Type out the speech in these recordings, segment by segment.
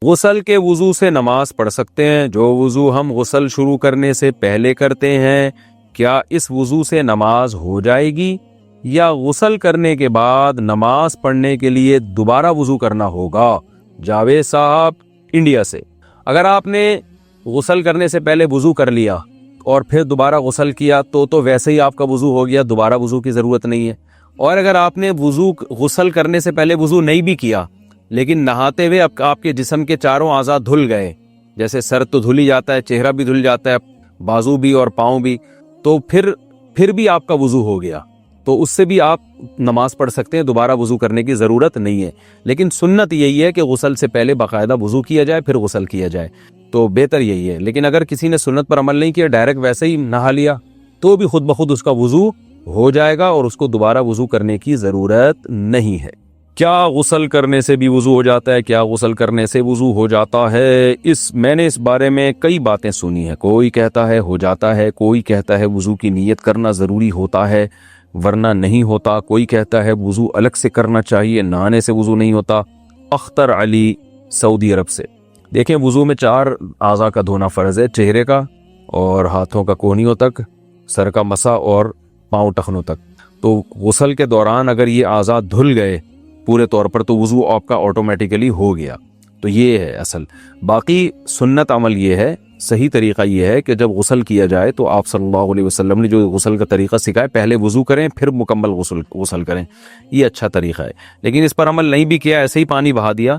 غسل کے وضو سے نماز پڑھ سکتے ہیں؟ جو وضو ہم غسل شروع کرنے سے پہلے کرتے ہیں، کیا اس وضو سے نماز ہو جائے گی یا غسل کرنے کے بعد نماز پڑھنے کے لیے دوبارہ وضو کرنا ہوگا؟ جاوید صاحب انڈیا سے، اگر آپ نے غسل کرنے سے پہلے وضو کر لیا اور پھر دوبارہ غسل کیا تو ویسے ہی آپ کا وضو ہو گیا، دوبارہ وضو کی ضرورت نہیں ہے۔ اور اگر آپ نے غسل کرنے سے پہلے وضو نہیں بھی کیا لیکن نہاتے ہوئے آپ کے جسم کے چاروں اعضاء دھل گئے، جیسے سر تو دھل ہی جاتا ہے، چہرہ بھی دھل جاتا ہے، بازو بھی اور پاؤں بھی، تو پھر بھی آپ کا وضو ہو گیا، تو اس سے بھی آپ نماز پڑھ سکتے ہیں، دوبارہ وضو کرنے کی ضرورت نہیں ہے۔ لیکن سنت یہی ہے کہ غسل سے پہلے باقاعدہ وضو کیا جائے پھر غسل کیا جائے، تو بہتر یہی ہے۔ لیکن اگر کسی نے سنت پر عمل نہیں کیا، ڈائریکٹ ویسے ہی نہا لیا، تو بھی خود بخود اس کا وضو ہو جائے گا اور اس کو دوبارہ وضو کرنے کی ضرورت نہیں ہے۔ کیا غسل کرنے سے بھی وضو ہو جاتا ہے؟ کیا غسل کرنے سے وضو ہو جاتا ہے؟ میں نے اس بارے میں کئی باتیں سنی ہیں، کوئی کہتا ہے ہو جاتا ہے، کوئی کہتا ہے وضو کی نیت کرنا ضروری ہوتا ہے ورنہ نہیں ہوتا، کوئی کہتا ہے وضو الگ سے کرنا چاہیے، نہانے سے وضو نہیں ہوتا۔ اختر علی سعودی عرب سے، دیکھیں وضو میں 4 اعضاء کا دھونا فرض ہے، چہرے کا اور ہاتھوں کا کونیوں تک، سر کا مسا اور پاؤں ٹخنوں تک۔ تو غسل کے دوران اگر یہ اعضاء دھل گئے پورے طور پر تو وضو آپ کا آٹومیٹیکلی ہو گیا، تو یہ ہے اصل۔ باقی سنت عمل یہ ہے، صحیح طریقہ یہ ہے کہ جب غسل کیا جائے تو آپ صلی اللہ علیہ وسلم نے جو غسل کا طریقہ سکھایا، پہلے وضو کریں پھر مکمل غسل کریں، یہ اچھا طریقہ ہے۔ لیکن اس پر عمل نہیں بھی کیا، ایسے ہی پانی بہا دیا،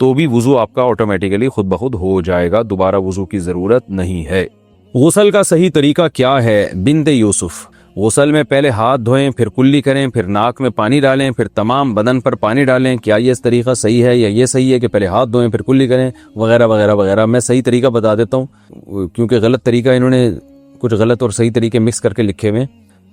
تو بھی وضو آپ کا آٹومیٹیکلی خود بخود ہو جائے گا، دوبارہ وضو کی ضرورت نہیں ہے۔ غسل کا صحیح طریقہ کیا ہے؟ بنت یوسف، غسل میں پہلے ہاتھ دھوئیں، پھر کلی کریں، پھر ناک میں پانی ڈالیں، پھر تمام بدن پر پانی ڈالیں، کیا یہ طریقہ صحیح ہے یا یہ صحیح ہے کہ پہلے ہاتھ دھوئیں پھر کلی کریں وغیرہ وغیرہ وغیرہ؟ میں صحیح طریقہ بتا دیتا ہوں، کیونکہ غلط طریقہ انہوں نے کچھ غلط اور صحیح طریقے مکس کر کے لکھے ہوئے۔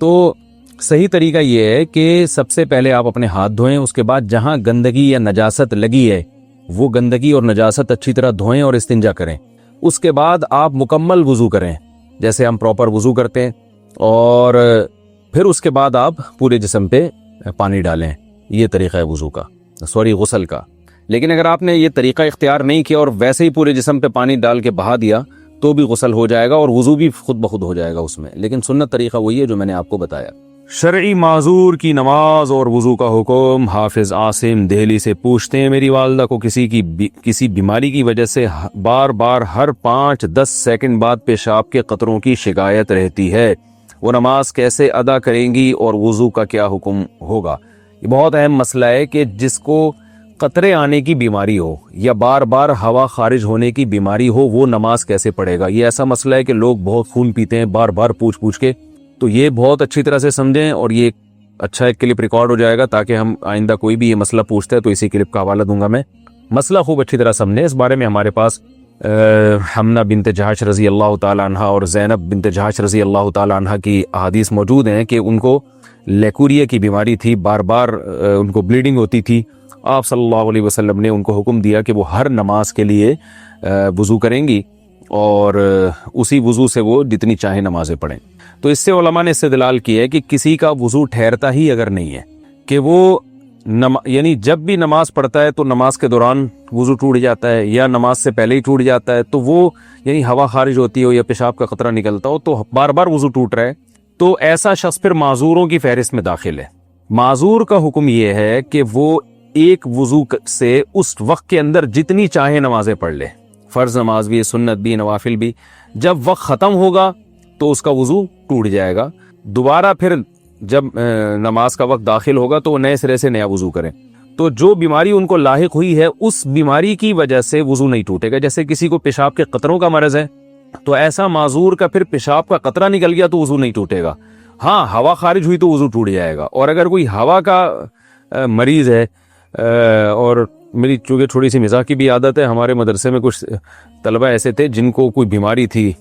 تو صحیح طریقہ یہ ہے کہ سب سے پہلے آپ اپنے ہاتھ دھوئیں، اس کے بعد جہاں گندگی یا نجاست لگی ہے وہ گندگی اور نجاست اچھی طرح دھوئیں اور استنجا کریں۔ اس کے بعد آپ مکمل وضو کریں جیسے ہم پراپر وضو کرتے ہیں، اور پھر اس کے بعد آپ پورے جسم پہ پانی ڈالیں۔ یہ طریقہ ہے غسل کا۔ لیکن اگر آپ نے یہ طریقہ اختیار نہیں کیا اور ویسے ہی پورے جسم پہ پانی ڈال کے بہا دیا تو بھی غسل ہو جائے گا اور وضو بھی خود بخود ہو جائے گا اس میں، لیکن سنت طریقہ وہی ہے جو میں نے آپ کو بتایا۔ شرعی معذور کی نماز اور وضو کا حکم۔ حافظ عاصم دہلی سے پوچھتے ہیں، میری والدہ کو کسی بیماری کی وجہ سے بار بار ہر 5-10 سیکنڈ بعد پیشاب کے قطروں کی شکایت رہتی ہے، وہ نماز کیسے ادا کریں گی اور وضو کا کیا حکم ہوگا؟ یہ بہت اہم مسئلہ ہے کہ جس کو قطرے آنے کی بیماری ہو یا بار بار ہوا خارج ہونے کی بیماری ہو، وہ نماز کیسے پڑھے گا؟ یہ ایسا مسئلہ ہے کہ لوگ بہت خون پیتے ہیں بار بار پوچھ کے، تو یہ بہت اچھی طرح سے سمجھیں، اور یہ اچھا ایک کلپ ریکارڈ ہو جائے گا تاکہ ہم آئندہ کوئی بھی یہ مسئلہ پوچھتا ہے تو اسی کلپ کا حوالہ دوں گا میں۔ مسئلہ خوب اچھی طرح سمجھیں۔ اس بارے میں ہمارے پاس حمنہ بنت جہش رضی اللہ تعالی عنہ اور زینب بنت جہش رضی اللہ تعالی عنہ کی احادیث موجود ہیں کہ ان کو لیکوریا کی بیماری تھی، بار بار ان کو بلیڈنگ ہوتی تھی۔ آپ صلی اللہ علیہ وسلم نے ان کو حکم دیا کہ وہ ہر نماز کے لیے وضو کریں گی اور اسی وضو سے وہ جتنی چاہیں نمازیں پڑھیں۔ تو اس سے علماء نے استدلال کی ہے کہ کسی کا وضو ٹھہرتا ہی اگر نہیں ہے کہ وہ یعنی جب بھی نماز پڑھتا ہے تو نماز کے دوران وضو ٹوٹ جاتا ہے یا نماز سے پہلے ہی ٹوٹ جاتا ہے، تو وہ یعنی ہوا خارج ہوتی ہو یا پیشاب کا قطرہ نکلتا ہو تو بار بار وضو ٹوٹ رہا ہے، تو ایسا شخص پھر معذوروں کی فہرست میں داخل ہے۔ معذور کا حکم یہ ہے کہ وہ ایک وضو سے اس وقت کے اندر جتنی چاہے نمازیں پڑھ لے، فرض نماز بھی، سنت بھی، نوافل بھی۔ جب وقت ختم ہوگا تو اس کا وضو ٹوٹ جائے گا، دوبارہ پھر جب نماز کا وقت داخل ہوگا تو وہ نئے سرے سے نیا وضو کریں۔ تو جو بیماری ان کو لاحق ہوئی ہے اس بیماری کی وجہ سے وضو نہیں ٹوٹے گا۔ جیسے کسی کو پیشاب کے قطروں کا مرض ہے تو ایسا معذور کا پھر پیشاب کا قطرہ نکل گیا تو وضو نہیں ٹوٹے گا، ہاں ہوا خارج ہوئی تو وضو ٹوٹ جائے گا۔ اور اگر کوئی ہوا کا مریض ہے، اور میری چونکہ تھوڑی سی مزاح کی بھی عادت ہے، ہمارے مدرسے میں کچھ طلبہ ایسے تھے جن کو کوئی بیماری تھی،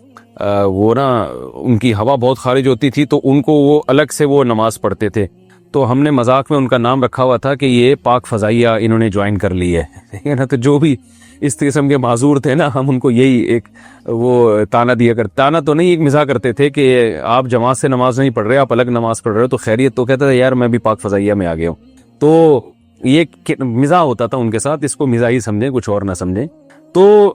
وہ ان کی ہوا بہت خارج ہوتی تھی تو ان کو وہ الگ سے وہ نماز پڑھتے تھے، تو ہم نے مذاق میں ان کا نام رکھا ہوا تھا کہ یہ پاک فضائیہ انہوں نے جوائن کر لی ہے، ٹھیک ہے نا۔ تو جو بھی اس قسم کے معذور تھے نا، ہم ان کو یہی ایک وہ تانا دیا کرتے، تانا تو نہیں، ایک مزاح کرتے تھے کہ آپ جماعت سے نماز نہیں پڑھ رہے، آپ الگ نماز پڑھ رہے ہو تو خیریت؟ تو کہتا تھا یار میں بھی پاک فضائیہ میں آ گیا ہوں۔ تو یہ مزاح ہوتا تھا ان کے ساتھ، اس کو مزاح ہی سمجھیں، کچھ اور نہ سمجھیں۔ تو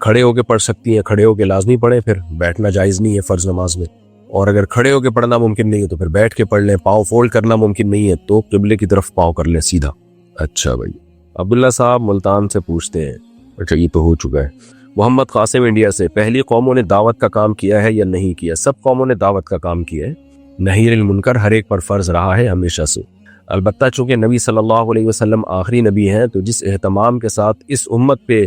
کھڑے ہو کے پڑھ سکتی ہیں کھڑے ہو کے لازمی پڑھیں، پھر بیٹھنا جائز نہیں ہے فرض نماز میں، اور اگر کھڑے ہو کے پڑھنا ممکن نہیں ہے تو پھر بیٹھ کے پڑھ لیں، پاؤں فولڈ کرنا ممکن نہیں ہے تو قبلے کی طرف پاؤں کر لیں سیدھا۔ اچھا بھائی، عبداللہ صاحب ملتان سے پوچھتے ہیں، اچھا یہ تو ہو چکا ہے۔ محمد قاسم انڈیا سے، پہلی قوموں نے دعوت کا کام کیا ہے یا نہیں کیا؟ سب قوموں نے دعوت کا کام کیا ہے، نہی عن المنکر ہر ایک پر فرض رہا ہے ہمیشہ سے، البتہ چونکہ نبی صلی اللہ علیہ وسلم آخری نبی ہیں تو جس اہتمام کے ساتھ اس امت پہ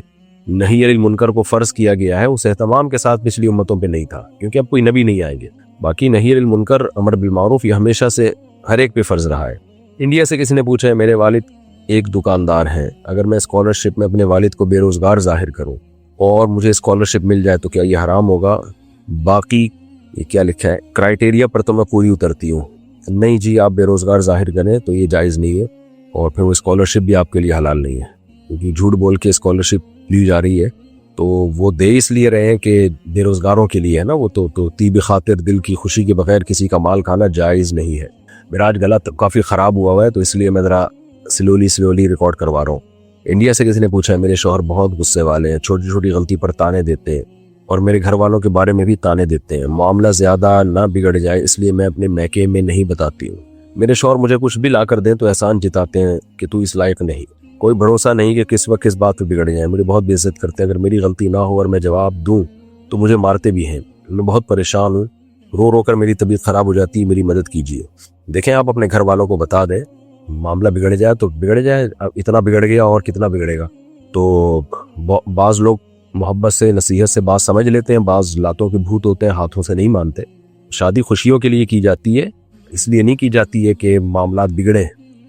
نہی عن المنکر کو فرض کیا گیا ہے اس اہتمام کے ساتھ پچھلی امتوں پہ نہیں تھا، کیونکہ اب کوئی نبی نہیں آئیں گے۔ باقی نہی عن المنکر امر بالمعروف یہ ہمیشہ سے ہر ایک پہ فرض رہا ہے۔ انڈیا سے کسی نے پوچھا ہے، میرے والد ایک دکاندار ہیں، اگر میں اسکالرشپ میں اپنے والد کو بے روزگار ظاہر کروں اور مجھے اسکالرشپ مل جائے تو کیا یہ حرام ہوگا؟ باقی یہ کیا لکھا ہے، کرائٹیریا پر تو میں پوری اترتی ہوں۔ نہیں جی، آپ بے روزگار ظاہر کریں تو یہ جائز نہیں ہے، اور پھر وہ اسکالرشپ بھی آپ کے لیے حلال نہیں ہے، کیونکہ جھوٹ بول کے اسکالرشپ لی جا رہی ہے تو وہ دے اس لیے رہے ہیں کہ بے روزگاروں کے لیے ہے نا، وہ تو طیب خاطر دل کی خوشی کے بغیر کسی کا مال کھانا جائز نہیں ہے۔ میرا آج گلا کافی خراب ہوا ہے تو اس لیے میں ذرا سلولی ریکارڈ کروا رہا ہوں۔ انڈیا سے کسی نے پوچھا ہے، میرے شوہر بہت غصے والے ہیں، چھوٹی چھوٹی غلطی پر تانے دیتے ہیں اور میرے گھر والوں کے بارے میں بھی تانے دیتے ہیں، معاملہ زیادہ نہ بگڑ جائے اس لیے میں اپنے میکے میں نہیں بتاتی ہوں۔ میرے شوہر مجھے کچھ بھی لا کر دیں تو احسان جتاتے ہیں کہ تو اس لائق نہیں، کوئی بھروسہ نہیں کہ کس وقت کس بات پہ بگڑ جائیں، مجھے بہت بے عزت کرتے ہیں، اگر میری غلطی نہ ہو اور میں جواب دوں تو مجھے مارتے بھی ہیں، میں بہت پریشان ہوں، رو رو کر میری طبیعت خراب ہو جاتی ہے، میری مدد کیجیے۔ دیکھیں آپ اپنے گھر والوں کو بتا دیں، معاملہ بگڑ جائے تو بگڑ جائے، اتنا بگڑ گیا اور کتنا بگڑے گا۔ تو بعض لوگ محبت سے نصیحت سے بات سمجھ لیتے ہیں، بعض لاتوں کے بھوت ہوتے ہیں ہاتھوں سے نہیں مانتے۔ شادی خوشیوں کے لیے کی جاتی ہے، اس لیے نہیں کی جاتی ہے کہ معاملات بگڑیں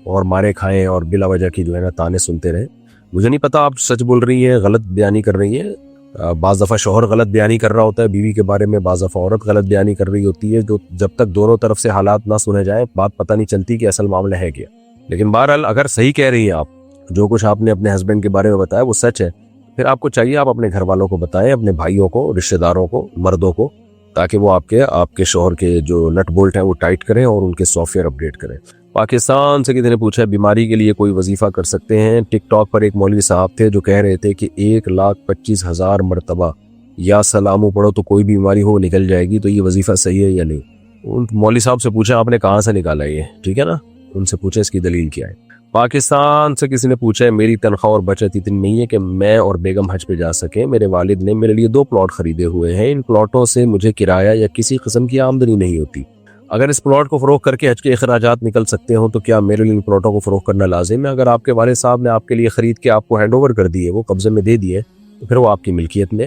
اور مارے کھائیں اور بلا وجہ کی جو ہے نا تانے سنتے رہیں۔ مجھے نہیں پتا آپ سچ بول رہی ہیں غلط بیانی کر رہی ہیں، بعض دفعہ شوہر غلط بیانی کر رہا ہوتا ہے بیوی کے بارے میں، بعض دفعہ عورت غلط بیانی کر رہی ہوتی ہے، جو جب تک دونوں طرف سے حالات نہ سنے جائیں بات پتہ نہیں چلتی کہ اصل معاملہ ہے کیا۔ لیکن بہرحال اگر صحیح کہہ رہی ہیں آپ، جو کچھ آپ نے اپنے ہسبینڈ کے بارے میں بتایا وہ سچ ہے، پھر آپ کو چاہیے آپ اپنے گھر والوں کو بتائیں، اپنے بھائیوں کو، رشتہ داروں کو، مردوں کو، تاکہ وہ آپ کے شوہر کے جو نٹ بولٹ ہیں وہ ٹائٹ کریں اور ان کے سافٹ ویئر اپڈیٹ کریں۔ پاکستان سے کسی نے پوچھا ہے، بیماری کے لیے کوئی وظیفہ کر سکتے ہیں؟ ٹک ٹاک پر ایک مولوی صاحب تھے جو کہہ رہے تھے کہ 1,25,000 مرتبہ یا سلامو پڑھو تو کوئی بیماری ہو نکل جائے گی، تو یہ وظیفہ صحیح ہے یا نہیں؟ ان مولوی صاحب سے پوچھا آپ نے کہاں سے نکالا یہ، ٹھیک ہے نا، ان سے پوچھیں اس کی دلیل کیا ہے۔ پاکستان سے کسی نے پوچھا ہے، میری تنخواہ اور بچت اتنی نہیں ہے کہ میں اور بیگم حج پہ جا سکیں، میرے والد نے میرے لیے 2 پلاٹ خریدے ہوئے ہیں، ان پلاٹوں سے مجھے کرایہ یا کسی قسم کی آمدنی نہیں ہوتی، اگر اس پلاٹ کو فروخت کر کے حج کے اخراجات نکل سکتے ہوں تو کیا میرے لیے ان پلاٹوں کو فروخت کرنا لازم ہے؟ اگر آپ کے والد صاحب نے آپ کے لیے خرید کے آپ کو ہینڈ اوور کر دیے، وہ قبضے میں دے دیے، تو پھر وہ آپ کی ملکیت میں،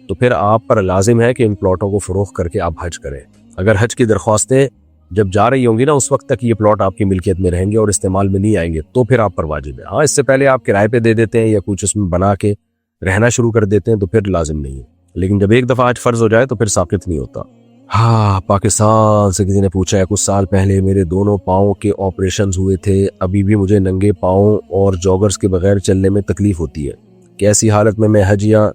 تو پھر آپ پر لازم ہے کہ ان پلاٹوں کو فروخت کر کے آپ حج کریں۔ اگر حج کی درخواستیں جب جا رہی ہوں گی نا اس وقت تک یہ پلاٹ آپ کی ملکیت میں رہیں گے اور استعمال میں نہیں آئیں گے، تو پھر آپ پر واجب ہے۔ ہاں، اس سے پہلے آپ کرائے پہ دے دیتے ہیں یا کچھ اس میں بنا کے رہنا شروع کر دیتے ہیں تو پھر لازم نہیں ہے، لیکن جب ایک دفعہ حج فرض ہو جائے تو پھر ساقط نہیں ہوتا۔ ہاں، پاکستان سے کسی نے پوچھا ہے، کچھ سال پہلے میرے دونوں پاؤں کے آپریشنز ہوئے تھے، ابھی بھی مجھے ننگے پاؤں اور جوگرز کے بغیر چلنے میں تکلیف ہوتی ہے، کیسی حالت میں حج یا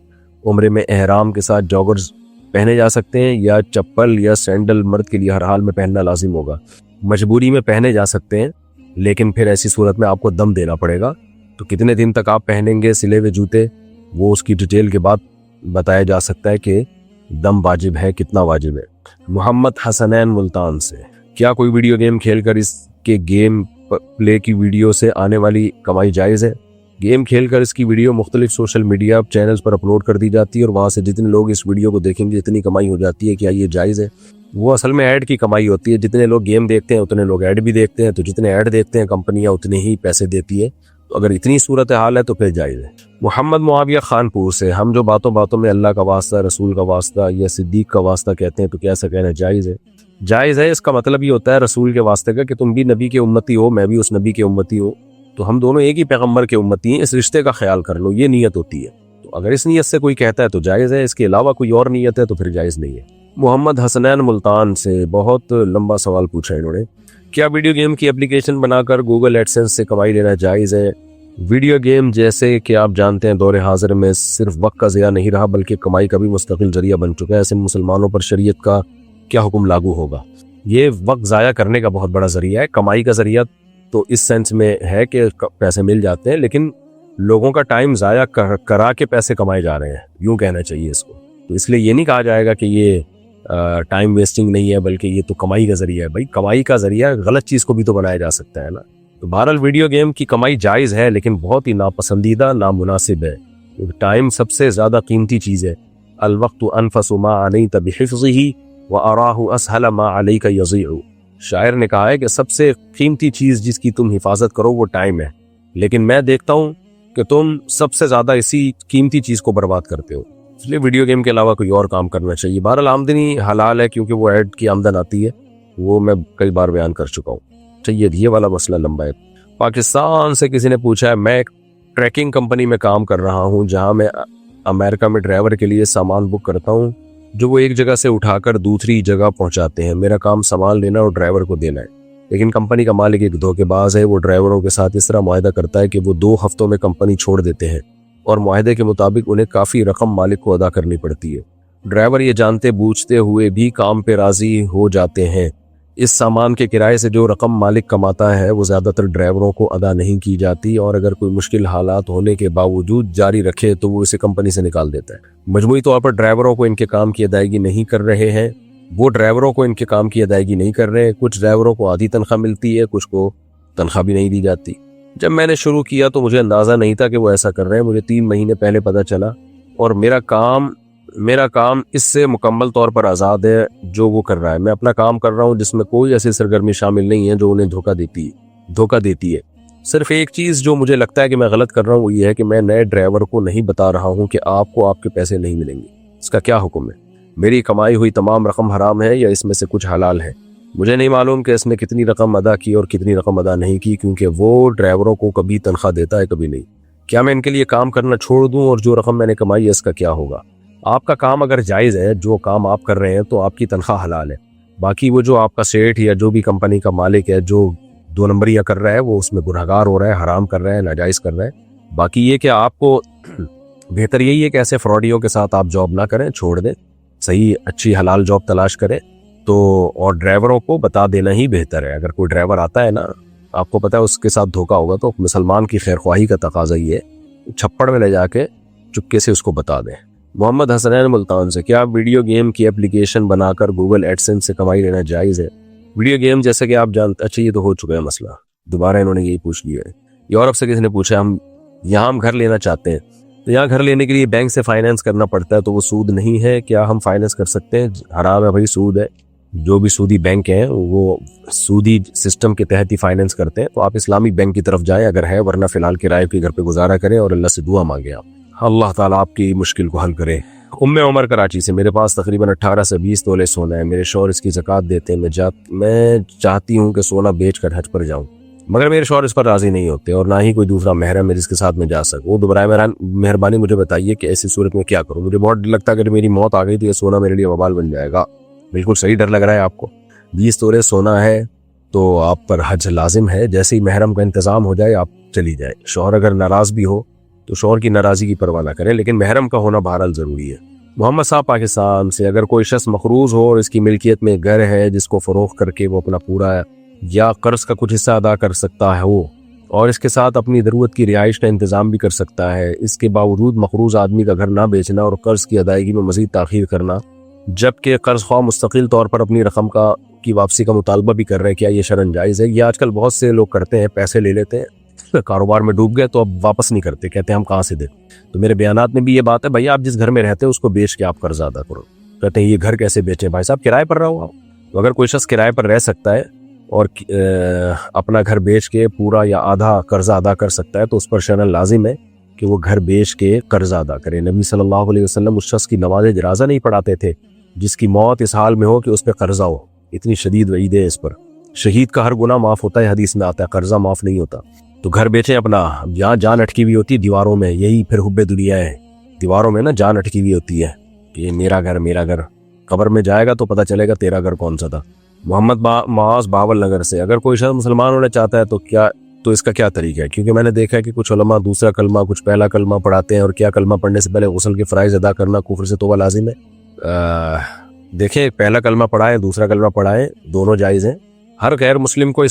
عمرے میں احرام کے ساتھ جوگرز پہنے جا سکتے ہیں یا چپل یا سینڈل مرد کے لیے ہر حال میں پہننا لازم ہوگا؟ مجبوری میں پہنے جا سکتے ہیں، لیکن پھر ایسی صورت میں آپ کو دم دینا پڑے گا، تو کتنے دن تک آپ پہنیں گے سلے ہوئے جوتے وہ اس کی ڈیٹیل کے بعد بتایا جا سکتا ہے کہ دم واجب ہے کتنا واجب ہے۔ محمد حسنین ملتان سے، کیا کوئی ویڈیو گیم کھیل کر اس کے گیم پلے کی ویڈیو سے آنے والی کمائی جائز ہے؟ گیم کھیل کر اس کی ویڈیو مختلف سوشل میڈیا چینلز پر اپلوڈ کر دی جاتی ہے اور وہاں سے جتنے لوگ اس ویڈیو کو دیکھیں گے اتنی کمائی ہو جاتی ہے، کیا یہ جائز ہے؟ وہ اصل میں ایڈ کی کمائی ہوتی ہے، جتنے لوگ گیم دیکھتے ہیں اتنے لوگ ایڈ بھی دیکھتے ہیں، تو جتنے ایڈ دیکھتے ہیں کمپنیاں اتنے ہی پیسے دیتی ہیں، تو اگر اتنی صورتحال ہے تو پھر جائز ہے۔ محمد معاویہ خانپور سے، ہم جو باتوں باتوں میں اللہ کا واسطہ، رسول کا واسطہ یا صدیق کا واسطہ کہتے ہیں تو کیا ایسا کہنا جائز ہے؟ جائز ہے، اس کا مطلب یہ ہوتا ہے رسول کے واسطے کا کہ تم بھی نبی کے امتی ہو، میں بھی اس نبی کے امتی ہوں، تو ہم دونوں ایک ہی پیغمبر کے امتی ہیں، اس رشتے کا خیال کر لو، یہ نیت ہوتی ہے۔ تو اگر اس نیت سے کوئی کہتا ہے تو جائز ہے، اس کے علاوہ کوئی اور نیت ہے تو پھر جائز نہیں ہے۔ محمد حسنین ملتان سے بہت لمبا سوال پوچھا انہوں نے، کیا ویڈیو گیم کی اپلیکیشن بنا کر گوگل ایڈسنس سے کمائی لینا جائز ہے؟ ویڈیو گیم جیسے کہ آپ جانتے ہیں دور حاضر میں صرف وقت کا ضیاع نہیں رہا بلکہ کمائی کا بھی مستقل ذریعہ بن چکا ہے، ایسے مسلمانوں پر شریعت کا کیا حکم لاگو ہوگا؟ یہ وقت ضائع کرنے کا بہت بڑا ذریعہ ہے، کمائی کا ذریعہ تو اس سینس میں ہے کہ پیسے مل جاتے ہیں، لیکن لوگوں کا ٹائم ضائع کرا کے پیسے کمائے جا رہے ہیں، یوں کہنا چاہیے اس کو. تو اس لیے یہ نہیں کہا جائے گا کہ یہ ٹائم ویسٹنگ نہیں ہے، بلکہ یہ تو کمائی کا ذریعہ ہے. بھائی کمائی کا ذریعہ غلط چیز کو بھی تو بنایا جا سکتا ہے نا. تو بہرحال ویڈیو گیم کی کمائی جائز ہے، لیکن بہت ہی ناپسندیدہ، نامناسب ہے. ٹائم سب سے زیادہ قیمتی چیز ہے. الوقت انفس ما علیت بحفظہ واراہ اسہل ما علیک یضیع. شاعر نے کہا ہے کہ سب سے قیمتی چیز جس کی تم حفاظت کرو وہ ٹائم ہے، لیکن میں دیکھتا ہوں کہ تم سب سے زیادہ اسی قیمتی چیز کو برباد کرتے ہو. اس لیے ویڈیو گیم کے علاوہ کوئی اور کام کرنا چاہیے. بہرحال آمدنی حلال ہے کیونکہ وہ ایڈ کی آمدن آتی ہے، وہ میں کئی بار بیان کر چکا ہوں. چاہیے یہ والا مسئلہ لمبا ہے. پاکستان سے کسی نے پوچھا ہے، میں ایک ٹریکنگ کمپنی میں کام کر رہا ہوں جہاں میں امریکہ میں ڈرائیور کے لیے سامان بک کرتا ہوں جو وہ ایک جگہ سے اٹھا کر دوسری جگہ پہنچاتے ہیں. میرا کام سامان لینا اور ڈرائیور کو دینا ہے، لیکن کمپنی کا مالک ایک دھوکے باز ہے. وہ ڈرائیوروں کے ساتھ اس طرح معاہدہ کرتا ہے کہ وہ 2 ہفتوں میں کمپنی چھوڑ دیتے ہیں اور معاہدے کے مطابق انہیں کافی رقم مالک کو ادا کرنی پڑتی ہے. ڈرائیور یہ جانتے بوجھتے ہوئے بھی کام پہ راضی ہو جاتے ہیں. اس سامان کے کرائے سے جو رقم مالک کماتا ہے وہ زیادہ تر ڈرائیوروں کو ادا نہیں کی جاتی، اور اگر کوئی مشکل حالات ہونے کے باوجود جاری رکھے تو وہ اسے کمپنی سے نکال دیتا ہے. مجموعی طور پر ڈرائیوروں کو ان کے کام کی ادائیگی نہیں کر رہے ہیں. وہ ڈرائیوروں کو ان کے کام کی ادائیگی نہیں کر رہے ہیں. کچھ ڈرائیوروں کو آدھی تنخواہ ملتی ہے، کچھ کو تنخواہ بھی نہیں دی جاتی. جب میں نے شروع کیا تو مجھے اندازہ نہیں تھا کہ وہ ایسا کر رہے ہیں. مجھے 3 مہینے پہلے پتہ چلا، اور میرا کام اس سے مکمل طور پر آزاد ہے جو وہ کر رہا ہے. میں اپنا کام کر رہا ہوں جس میں کوئی ایسی سرگرمی شامل نہیں ہے جو انہیں دھوکہ دیتی ہے. صرف ایک چیز جو مجھے لگتا ہے کہ میں غلط کر رہا ہوں وہ یہ ہے کہ میں نئے ڈرائیور کو نہیں بتا رہا ہوں کہ آپ کو آپ کے پیسے نہیں ملیں گے. اس کا کیا حکم ہے؟ میری کمائی ہوئی تمام رقم حرام ہے یا اس میں سے کچھ حلال ہے؟ مجھے نہیں معلوم کہ اس نے کتنی رقم ادا کی اور کتنی رقم ادا نہیں کی، کیونکہ وہ ڈرائیوروں کو کبھی تنخواہ دیتا ہے کبھی نہیں. کیا میں ان کے لیے کام کرنا چھوڑ دوں اور جو رقم میں نے کمائی ہے اس کا کیا ہوگا؟ آپ کا کام اگر جائز ہے، جو کام آپ کر رہے ہیں، تو آپ کی تنخواہ حلال ہے. باقی وہ جو آپ کا سیٹ یا جو بھی کمپنی کا مالک ہے جو 2 نمبریاں کر رہا ہے وہ اس میں گنہگار ہو رہا ہے، حرام کر رہا ہے، ناجائز کر رہا ہے. باقی یہ کہ آپ کو بہتر یہی ہے کہ ایسے فراڈیوں کے ساتھ آپ جاب نہ کریں، چھوڑ دیں، صحیح اچھی حلال جاب تلاش کریں. تو اور ڈرائیوروں کو بتا دینا ہی بہتر ہے. اگر کوئی ڈرائیور آتا ہے نا، آپ کو پتہ ہے اس کے ساتھ دھوکا ہوگا، تو مسلمان کی خیر خواہی کا تقاضا یہ ہے، چھپڑ میں لے جا کے چپکے سے اس کو بتا دیں. محمد حسنین ملتان سے، کیا ویڈیو گیم کی اپلیکیشن بنا کر گوگل ایڈسنس سے کمائی لینا جائز ہے؟ ویڈیو گیم جیسے کہ آپ جانتے، اچھا یہ تو ہو چکا ہے مسئلہ، دوبارہ انہوں نے یہی پوچھ لیا ہے. یورپ سے کسی نے پوچھا، ہم گھر لینا چاہتے ہیں، تو یہاں گھر لینے کے لیے بینک سے فائنینس کرنا پڑتا ہے، تو وہ سود نہیں ہے، کیا ہم فائنینس کر سکتے ہیں؟ حرام ہے بھائی، سود ہے. جو بھی سودی بینک ہیں وہ سودی سسٹم کے تحت ہی فائنینس کرتے ہیں. تو آپ اسلامی بینک کی طرف جائیں اگر ہے، ورنہ فی الحال کرائے کے گھر پہ گزارا کریں اور اللہ سے دعا مانگیں. آپ اللہ تعالیٰ آپ کی مشکل کو حل کرے. عمر کراچی سے، میرے پاس تقریباً 18 سے 20 تولے سونا ہے. میرے شوہر اس کی زکوٰۃ دیتے ہیں. میں چاہتی ہوں کہ سونا بیچ کر حج پر جاؤں، مگر میرے شوہر اس پر راضی نہیں ہوتے اور نہ ہی کوئی دوسرا محرم ہے جس کے ساتھ میں جا سکوں. وہ برائے مہربانی مجھے بتائیے کہ ایسی صورت میں کیا کروں. مجھے بہت لگتا ہے کہ میری موت آ گئی تو یہ سونا میرے لیے وبال بن جائے گا. بالکل صحیح ڈر لگ رہا ہے آپ کو. 20 تولے سونا ہے تو آپ پر حج لازم ہے. جیسے ہی محرم کا انتظام ہو جائے آپ چلی جائے. شوہر اگر ناراض بھی ہو تو شوہر کی ناراضی کی پرواہ نہ کریں، لیکن محرم کا ہونا بہرحال ضروری ہے. محمد صاحب پاکستان سے، اگر کوئی شخص مقروض ہو اور اس کی ملکیت میں گھر ہے جس کو فروخت کر کے وہ اپنا پورا یا قرض کا کچھ حصہ ادا کر سکتا ہے وہ، اور اس کے ساتھ اپنی ضرورت کی رہائش کا انتظام بھی کر سکتا ہے، اس کے باوجود مقروض آدمی کا گھر نہ بیچنا اور قرض کی ادائیگی میں مزید تاخیر کرنا، جبکہ قرض خواہ مستقل طور پر اپنی رقم کی واپسی کا مطالبہ بھی کر رہے ہیں، کیا یہ شرعاً جائز ہے؟ یہ آج کل بہت سے لوگ کرتے ہیں، پیسے لے لیتے ہیں، کاروبار میں ڈوب گئے تو اب واپس نہیں کرتے، کہتے ہیں ہم کہاں سے دیں. تو میرے بیانات میں بھی یہ بات ہے، بھائی آپ جس گھر میں رہتے ہیں اس کو بیچ کے آپ قرض ادا کرو. کہتے ہیں یہ گھر کیسے بیچیں بھائی صاحب، کرائے پر رہو آپ. تو اگر کوئی شخص کرائے پر رہ سکتا ہے اور اپنا گھر بیچ کے پورا یا آدھا قرضہ ادا کر سکتا ہے تو اس پر شرعاً لازم ہے کہ وہ گھر بیچ کے قرضہ ادا کرے. نبی صلی اللہ علیہ وسلم اس شخص کی نماز جنازہ نہیں پڑھاتے تھے جس کی موت اس حال میں ہو کہ اس پہ قرضہ ہو. اتنی شدید وعید ہے اس پر. شہید کا ہر گناہ معاف ہوتا ہے، حدیث میں آتا ہے، قرضہ معاف نہیں ہوتا. تو گھر بیچیں اپنا. جہاں جان اٹکی ہوئی ہوتی ہے دیواروں میں، یہی پھر حب دنیا ہے. دیواروں میں نا جان اٹکی ہوئی ہوتی ہے کہ یہ میرا گھر. قبر میں جائے گا تو پتہ چلے گا تیرا گھر کون سا تھا. محمد معاذ باول نگر سے، اگر کوئی شخص مسلمان ہونا چاہتا ہے تو اس کا کیا طریقہ ہے؟ کیونکہ میں نے دیکھا ہے کہ کچھ علماء دوسرا کلمہ، کچھ پہلا کلمہ پڑھاتے ہیں، اور کیا کلمہ پڑھنے سے پہلے غسل کے فرائض ادا کرنا کفر سے توبہ لازم ہے. دیکھیں، پہلا کلمہ پڑھائیں، دوسرا کلمہ پڑھائیں، دونوں جائز ہیں. ہر غیر مسلم کو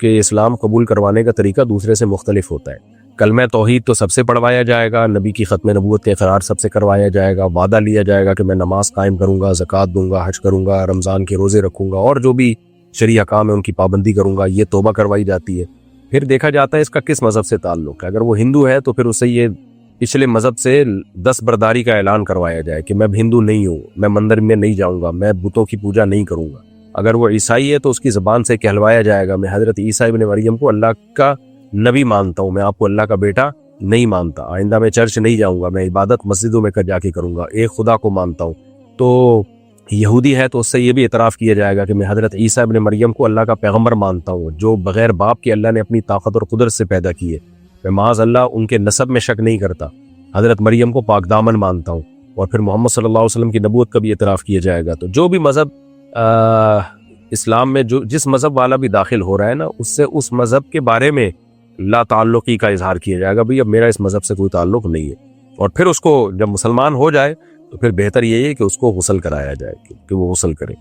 اسلام قبول کروانے کا طریقہ دوسرے سے مختلف ہوتا ہے. کلمہ توحید تو سب سے پڑھوایا جائے گا، نبی کی ختم نبوت کے اقرار سب سے کروایا جائے گا، وعدہ لیا جائے گا کہ میں نماز قائم کروں گا، زکوٰۃ دوں گا، حج کروں گا، رمضان کے روزے رکھوں گا، اور جو بھی شرعی احکام ہے ان کی پابندی کروں گا، یہ توبہ کروائی جاتی ہے۔ پھر دیکھا جاتا ہے اس کا کس مذہب سے تعلق ہے، اگر وہ ہندو ہے تو پھر اسے یہ پچھلے مذہب سے دستبرداری کا اعلان کروایا جائے کہ میں ہندو نہیں ہوں، میں مندر میں نہیں جاؤں گا، میں بتوں کی پوجا نہیں کروں گا۔ اگر وہ عیسائی ہے تو اس کی زبان سے کہلوایا جائے گا میں حضرت عیسیٰ ابن مریم کو اللہ کا نبی مانتا ہوں، میں آپ کو اللہ کا بیٹا نہیں مانتا، آئندہ میں چرچ نہیں جاؤں گا، میں عبادت مسجدوں میں جا کے کروں گا، ایک خدا کو مانتا ہوں۔ تو یہودی ہے تو اس سے یہ بھی اعتراف کیا جائے گا کہ میں حضرت عیسیٰ ابن مریم کو اللہ کا پیغمبر مانتا ہوں جو بغیر باپ کے اللہ نے اپنی طاقت اور قدرت سے پیدا کیے، میں معاذ اللہ ان کے نسب میں شک نہیں کرتا، حضرت مریم کو پاک دامن مانتا ہوں، اور پھر محمد صلی اللہ علیہ وسلم کی نبوت کا بھی اعتراف کیا جائے گا۔ تو جو بھی مذہب اسلام میں جس مذہب والا بھی داخل ہو رہا ہے نا، اس سے اس مذہب کے بارے میں لا تعلقی کا اظہار کیا جائے گا، بھئی اب میرا اس مذہب سے کوئی تعلق نہیں ہے، اور پھر اس کو جب مسلمان ہو جائے تو پھر بہتر یہی ہے کہ اس کو غسل کرایا جائے کہ وہ غسل کرے۔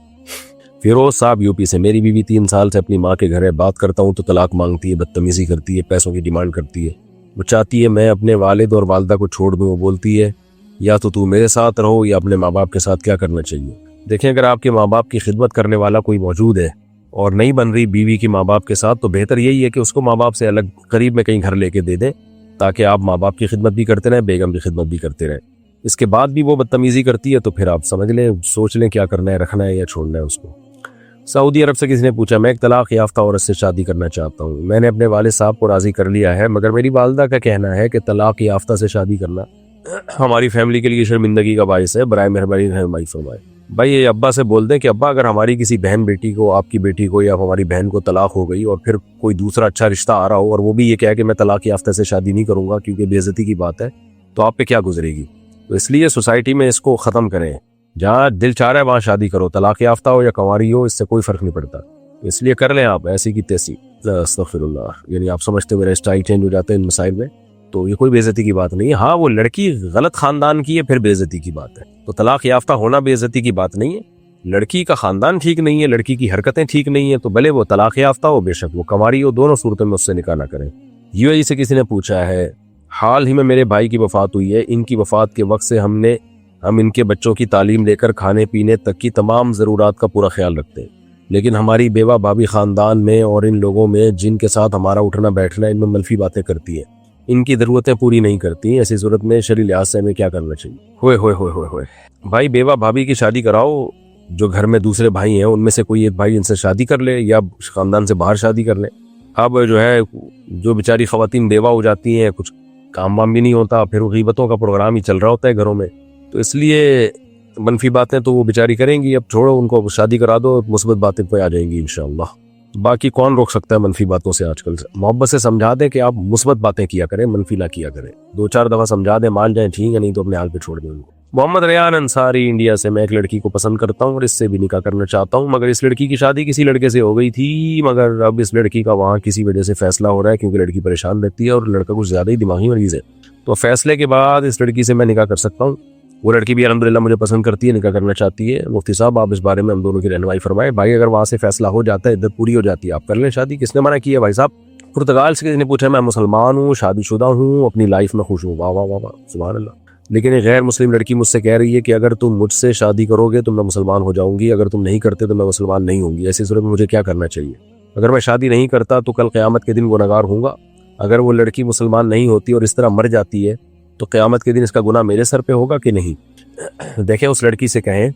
فیروز صاحب یو پی سے، میری بیوی 3 سال سے اپنی ماں کے گھر ہے، بات کرتا ہوں تو طلاق مانگتی ہے، بدتمیزی کرتی ہے، پیسوں کی ڈیمانڈ کرتی ہے، وہ چاہتی ہے میں اپنے والد اور والدہ کو چھوڑ دوں، وہ بولتی ہے یا تو میرے ساتھ رہو یا اپنے ماں باپ کے ساتھ، کیا کرنا چاہیے؟ دیکھیں اگر آپ کے ماں باپ کی خدمت کرنے والا کوئی موجود ہے اور نہیں بن رہی بیوی کی ماں باپ کے ساتھ، تو بہتر یہی ہے کہ اس کو ماں باپ سے الگ قریب میں کہیں گھر لے کے دے دیں، تاکہ آپ ماں باپ کی خدمت بھی کرتے رہیں، بیگم کی خدمت بھی کرتے رہیں۔ اس کے بعد بھی وہ بدتمیزی کرتی ہے تو پھر آپ سمجھ لیں، سوچ لیں کیا کرنا ہے، رکھنا ہے یا چھوڑنا ہے اس کو۔ سعودی عرب سے کسی نے پوچھا، میں ایک طلاق یافتہ عورت سے شادی کرنا چاہتا ہوں، میں نے اپنے والد صاحب کو راضی کر لیا ہے، مگر میری والدہ کا کہنا ہے کہ طلاق یافتہ سے شادی کرنا ہماری فیملی کے لیے شرمندگی کا باعث ہے، برائے مہربانی رہنمائی فرمائے۔ بھائی یہ ابا سے بول دیں کہ ابا اگر ہماری کسی بہن بیٹی کو، آپ کی بیٹی کو یا ہماری بہن کو طلاق ہو گئی اور پھر کوئی دوسرا اچھا رشتہ آ رہا ہو اور وہ بھی یہ کہے کہ میں طلاق یافتہ سے شادی نہیں کروں گا کیونکہ بے عزتی کی بات ہے، تو آپ پہ کیا گزرے گی؟ تو اس لیے سوسائٹی میں اس کو ختم کریں، جہاں دل چاہ رہا ہے وہاں شادی کرو، طلاق یافتہ ہو یا کنواری ہو، اس سے کوئی فرق نہیں پڑتا، اس لیے کر لیں آپ ایسی کی تیسی۔ استغفر اللہ، یعنی آپ سمجھتے میرا اسٹائل چینج ہو جاتا ہے ان مسائل میں، تو یہ کوئی بے عزتی کی بات نہیں ہے۔ ہاں وہ لڑکی غلط خاندان کی ہے پھر بے عزتی کی بات ہے، تو طلاق یافتہ ہونا بے عزتی کی بات نہیں ہے، لڑکی کا خاندان ٹھیک نہیں ہے، لڑکی کی حرکتیں ٹھیک نہیں ہیں، تو بھلے وہ طلاق یافتہ ہو، بے شک وہ کنواری ہو، دونوں صورتوں میں اس سے نکاح نہ کریں۔ یو اے ای سے کسی نے پوچھا ہے، حال ہی میں میرے بھائی کی وفات ہوئی ہے، ان کی وفات کے وقت سے ہم ان کے بچوں کی تعلیم لے کر کھانے پینے تک کی تمام ضرورات کا پورا خیال رکھتے ہیں، لیکن ہماری بیوہ بھابھی خاندان میں اور ان لوگوں میں جن کے ساتھ ہمارا اٹھنا بیٹھنا ان میں منفی باتیں کرتی ہیں، ان کی ضرورتیں پوری نہیں کرتی، ایسی صورت میں شرعی لحاظ سے ہمیں کیا کرنا چاہیے؟ ہوئے ہوئے ہوئے ہوئے ہوئے بھائی بیوہ بھابھی کی شادی کراؤ، جو گھر میں دوسرے بھائی ہیں ان میں سے کوئی ایک بھائی ان سے شادی کر لے یا خاندان سے باہر شادی کر لے۔ اب جو ہے جو بیچاری خواتین بیوہ ہو جاتی ہیں، کچھ کام وام بھی نہیں ہوتا، پھر غیبتوں کا پروگرام ہی چل رہا ہوتا ہے گھروں میں، تو اس لیے منفی باتیں تو وہ بیچاری کریں گی، اب چھوڑو ان کو، شادی کرا دو، مثبت باتیں پہ آ جائیں گی انشاءاللہ۔ باقی کون روک سکتا ہے منفی باتوں سے آج کل؟ سے محبت سے سمجھا دیں کہ آپ مثبت باتیں کیا کریں، منفی نہ کیا کریں، 2-4 دفعہ سمجھا دیں، مان جائیں ٹھیک ہے، نہیں تو اپنے حال پہ چھوڑ دیں ان کو۔ محمد ریان انصاری انڈیا سے، میں ایک لڑکی کو پسند کرتا ہوں اور اس سے بھی نکاح کرنا چاہتا ہوں، مگر اس لڑکی کی شادی کسی لڑکے سے ہو گئی تھی، مگر اب اس لڑکی کا وہاں کسی وجہ سے فیصلہ ہو رہا ہے کیونکہ لڑکی پریشان رہتی ہے اور لڑکا کچھ زیادہ ہی دماغی مریض ہے، تو فیصلے کے بعد اس لڑکی سے میں نکاح کر سکتا ہوں؟ وہ لڑکی بھی الحمدللہ مجھے پسند کرتی ہے، نکاح کرنا چاہتی ہے، مفتی صاحب آپ اس بارے میں ہم دونوں کی رہنمائی فرمائے۔ بھائی اگر وہاں سے فیصلہ ہو جاتا ہے، عدت پوری ہو جاتی ہے، آپ کر لیں شادی، کس نے منع کیا بھائی صاحب؟ پرتگال سے کسی نے پوچھا، میں مسلمان ہوں، شادی شدہ ہوں، اپنی لائف میں خوش ہوں، واہ واہ واہ واہ سبحان اللہ، لیکن ایک غیر مسلم لڑکی مجھ سے کہہ رہی ہے کہ اگر تم مجھ سے شادی کرو گے تو میں مسلمان ہو جاؤں گی، اگر تم نہیں کرتے تو میں مسلمان نہیں ہوں گی، ایسی صورت میں مجھے کیا کرنا چاہیے؟ اگر میں شادی نہیں کرتا تو کل قیامت کے دن گنہگار ہوں گا، اگر وہ لڑکی مسلمان نہیں ہوتی اور اس طرح مر جاتی ہے تو قیامت کے دن اس کا گناہ میرے سر پہ ہوگا کہ نہیں؟ دیکھیں اس لڑکی سے کہیں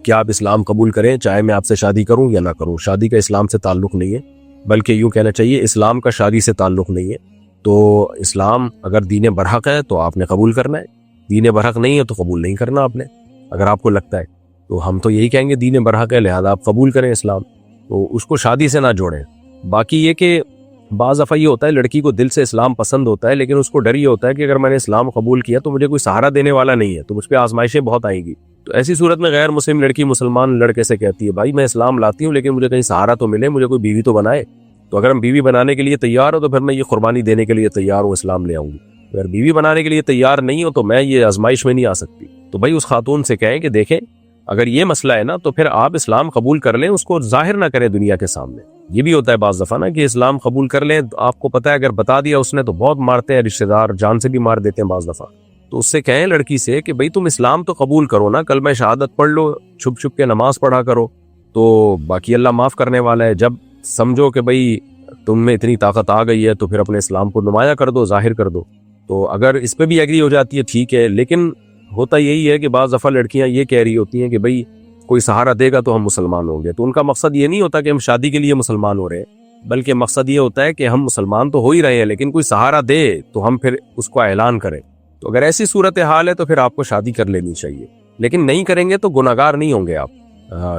کہ آپ اسلام قبول کریں، چاہے میں آپ سے شادی کروں یا نہ کروں، شادی کا اسلام سے تعلق نہیں ہے، بلکہ یوں کہنا چاہیے اسلام کا شادی سے تعلق نہیں ہے، تو اسلام اگر دین برحق ہے تو آپ نے قبول کرنا ہے، دین برحق نہیں ہے تو قبول نہیں کرنا آپ نے، اگر آپ کو لگتا ہے تو ہم تو یہی کہیں گے دین برحق ہے لہذا آپ قبول کریں اسلام، تو اس کو شادی سے نہ جوڑیں۔ باقی یہ کہ بعض دفعہ یہ ہوتا ہے لڑکی کو دل سے اسلام پسند ہوتا ہے لیکن اس کو ڈر یہ ہوتا ہے کہ اگر میں نے اسلام قبول کیا تو مجھے کوئی سہارا دینے والا نہیں ہے، تو مجھ پہ آزمائشیں بہت آئیں گی، تو ایسی صورت میں غیر مسلم لڑکی مسلمان لڑکے سے کہتی ہے بھائی میں اسلام لاتی ہوں لیکن مجھے کہیں سہارا تو ملے، مجھے کوئی بیوی تو بنائے، تو اگر ہم بیوی بنانے کے لیے تیار ہو تو پھر میں یہ قربانی دینے کے لیے تیار ہوں، اسلام لے آؤں گی، اگر بیوی بنانے کے لیے تیار نہیں ہو تو میں یہ آزمائش میں نہیں آ سکتی۔ تو بھائی اس خاتون سے کہیں کہ دیکھیں اگر یہ مسئلہ ہے نا تو پھر آپ اسلام قبول کر لیں، اس کو ظاہر نہ کریں دنیا کے سامنے. یہ بھی ہوتا ہے بعض دفعہ نا کہ اسلام قبول کر لیں، آپ کو پتہ ہے اگر بتا دیا اس نے تو بہت مارتے ہیں، رشتہ دار جان سے بھی مار دیتے ہیں بعض دفعہ. تو اس سے کہیں لڑکی سے کہ بھئی تم اسلام تو قبول کرو نا، کلمہ شہادت پڑھ لو، چھپ چھپ کے نماز پڑھا کرو، تو باقی اللہ معاف کرنے والا ہے. جب سمجھو کہ بھئی تم میں اتنی طاقت آ گئی ہے تو پھر اپنے اسلام کو نمایاں کر دو، ظاہر کر دو. تو اگر اس پہ بھی ایگری ہو جاتی ہے ٹھیک ہے، لیکن ہوتا یہی ہے کہ بعض دفعہ لڑکیاں یہ کہہ رہی ہوتی ہیں کہ بھئی کوئی سہارا دے گا تو ہم مسلمان ہوں گے. تو ان کا مقصد یہ نہیں ہوتا کہ ہم شادی کے لیے مسلمان ہو رہے ہیں، بلکہ مقصد یہ ہوتا ہے کہ ہم مسلمان تو ہو ہی رہے ہیں لیکن کوئی سہارا دے تو ہم پھر اس کو اعلان کریں. تو اگر ایسی صورتحال ہے تو پھر آپ کو شادی کر لینی چاہیے، لیکن نہیں کریں گے تو گناہگار نہیں ہوں گے آپ.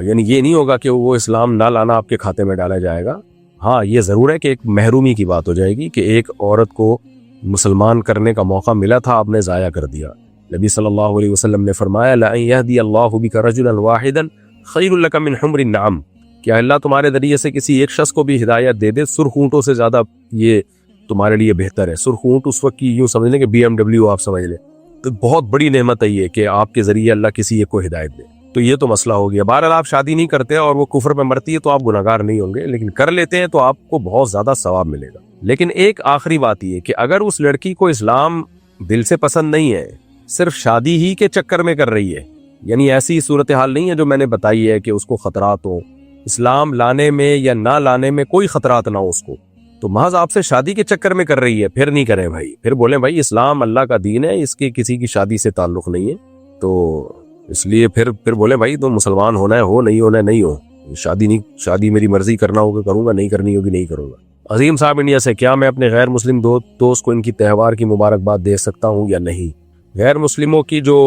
یعنی یہ نہیں ہوگا کہ وہ اسلام نہ لانا آپ کے کھاتے میں ڈالا جائے گا. ہاں یہ ضرور ہے کہ ایک محرومی کی بات ہو جائے گی کہ ایک عورت کو مسلمان کرنے کا موقع ملا تھا، آپ نے ضائع کر دیا. نبی صلی اللہ علیہ وسلم نے فرمایا لَأَن يَهْدِيَ اللَّهُ بِكَ رَجُلًا وَاحِدًا خَيْرٌ لَكَ مِنْ حُمْرِ النَّعَمِ. کیا اللہ تمہارے ذریعے سے کسی ایک شخص کو بھی ہدایت دے دے، سرخ اونٹوں سے زیادہ یہ تمہارے لیے بہتر ہے. سرخ اونٹ اس وقت کی یوں سمجھ لیں کہ BMW آپ سمجھ لیں، تو بہت بڑی نعمت ہے یہ کہ آپ کے ذریعے اللہ کسی ایک کو ہدایت دے. تو یہ تو مسئلہ ہو گیا. بہرحال آپ شادی نہیں کرتے اور وہ کفر پہ مرتی ہے تو آپ گناہگار نہیں ہوں گے، لیکن کر لیتے ہیں تو آپ کو بہت زیادہ ثواب ملے گا. لیکن ایک آخری بات یہ کہ اگر اس لڑکی کو اسلام دل سے پسند نہیں ہے، صرف شادی ہی کے چکر میں کر رہی ہے، یعنی ایسی صورتحال نہیں ہے جو میں نے بتائی ہے کہ اس کو خطرات ہوں، اسلام لانے میں یا نہ لانے میں کوئی خطرات نہ ہو اس کو، تو محض آپ سے شادی کے چکر میں کر رہی ہے، پھر نہیں کریں بھائی. پھر بولیں بھائی اسلام اللہ کا دین ہے، اس کے کسی کی شادی سے تعلق نہیں ہے. تو اس لیے پھر بولیں بھائی تو مسلمان ہونا ہے ہو، نہیں ہونا ہے نہیں ہو، شادی میری مرضی، کرنا ہوگا کروں گا، نہیں کرنی ہوگی نہیں کروں گا. عظیم صاحب انڈیا سے، کیا میں اپنے غیر مسلم دوست کو ان کی تہوار کی مبارکباد دے سکتا ہوں یا نہیں؟ غیر مسلموں کی جو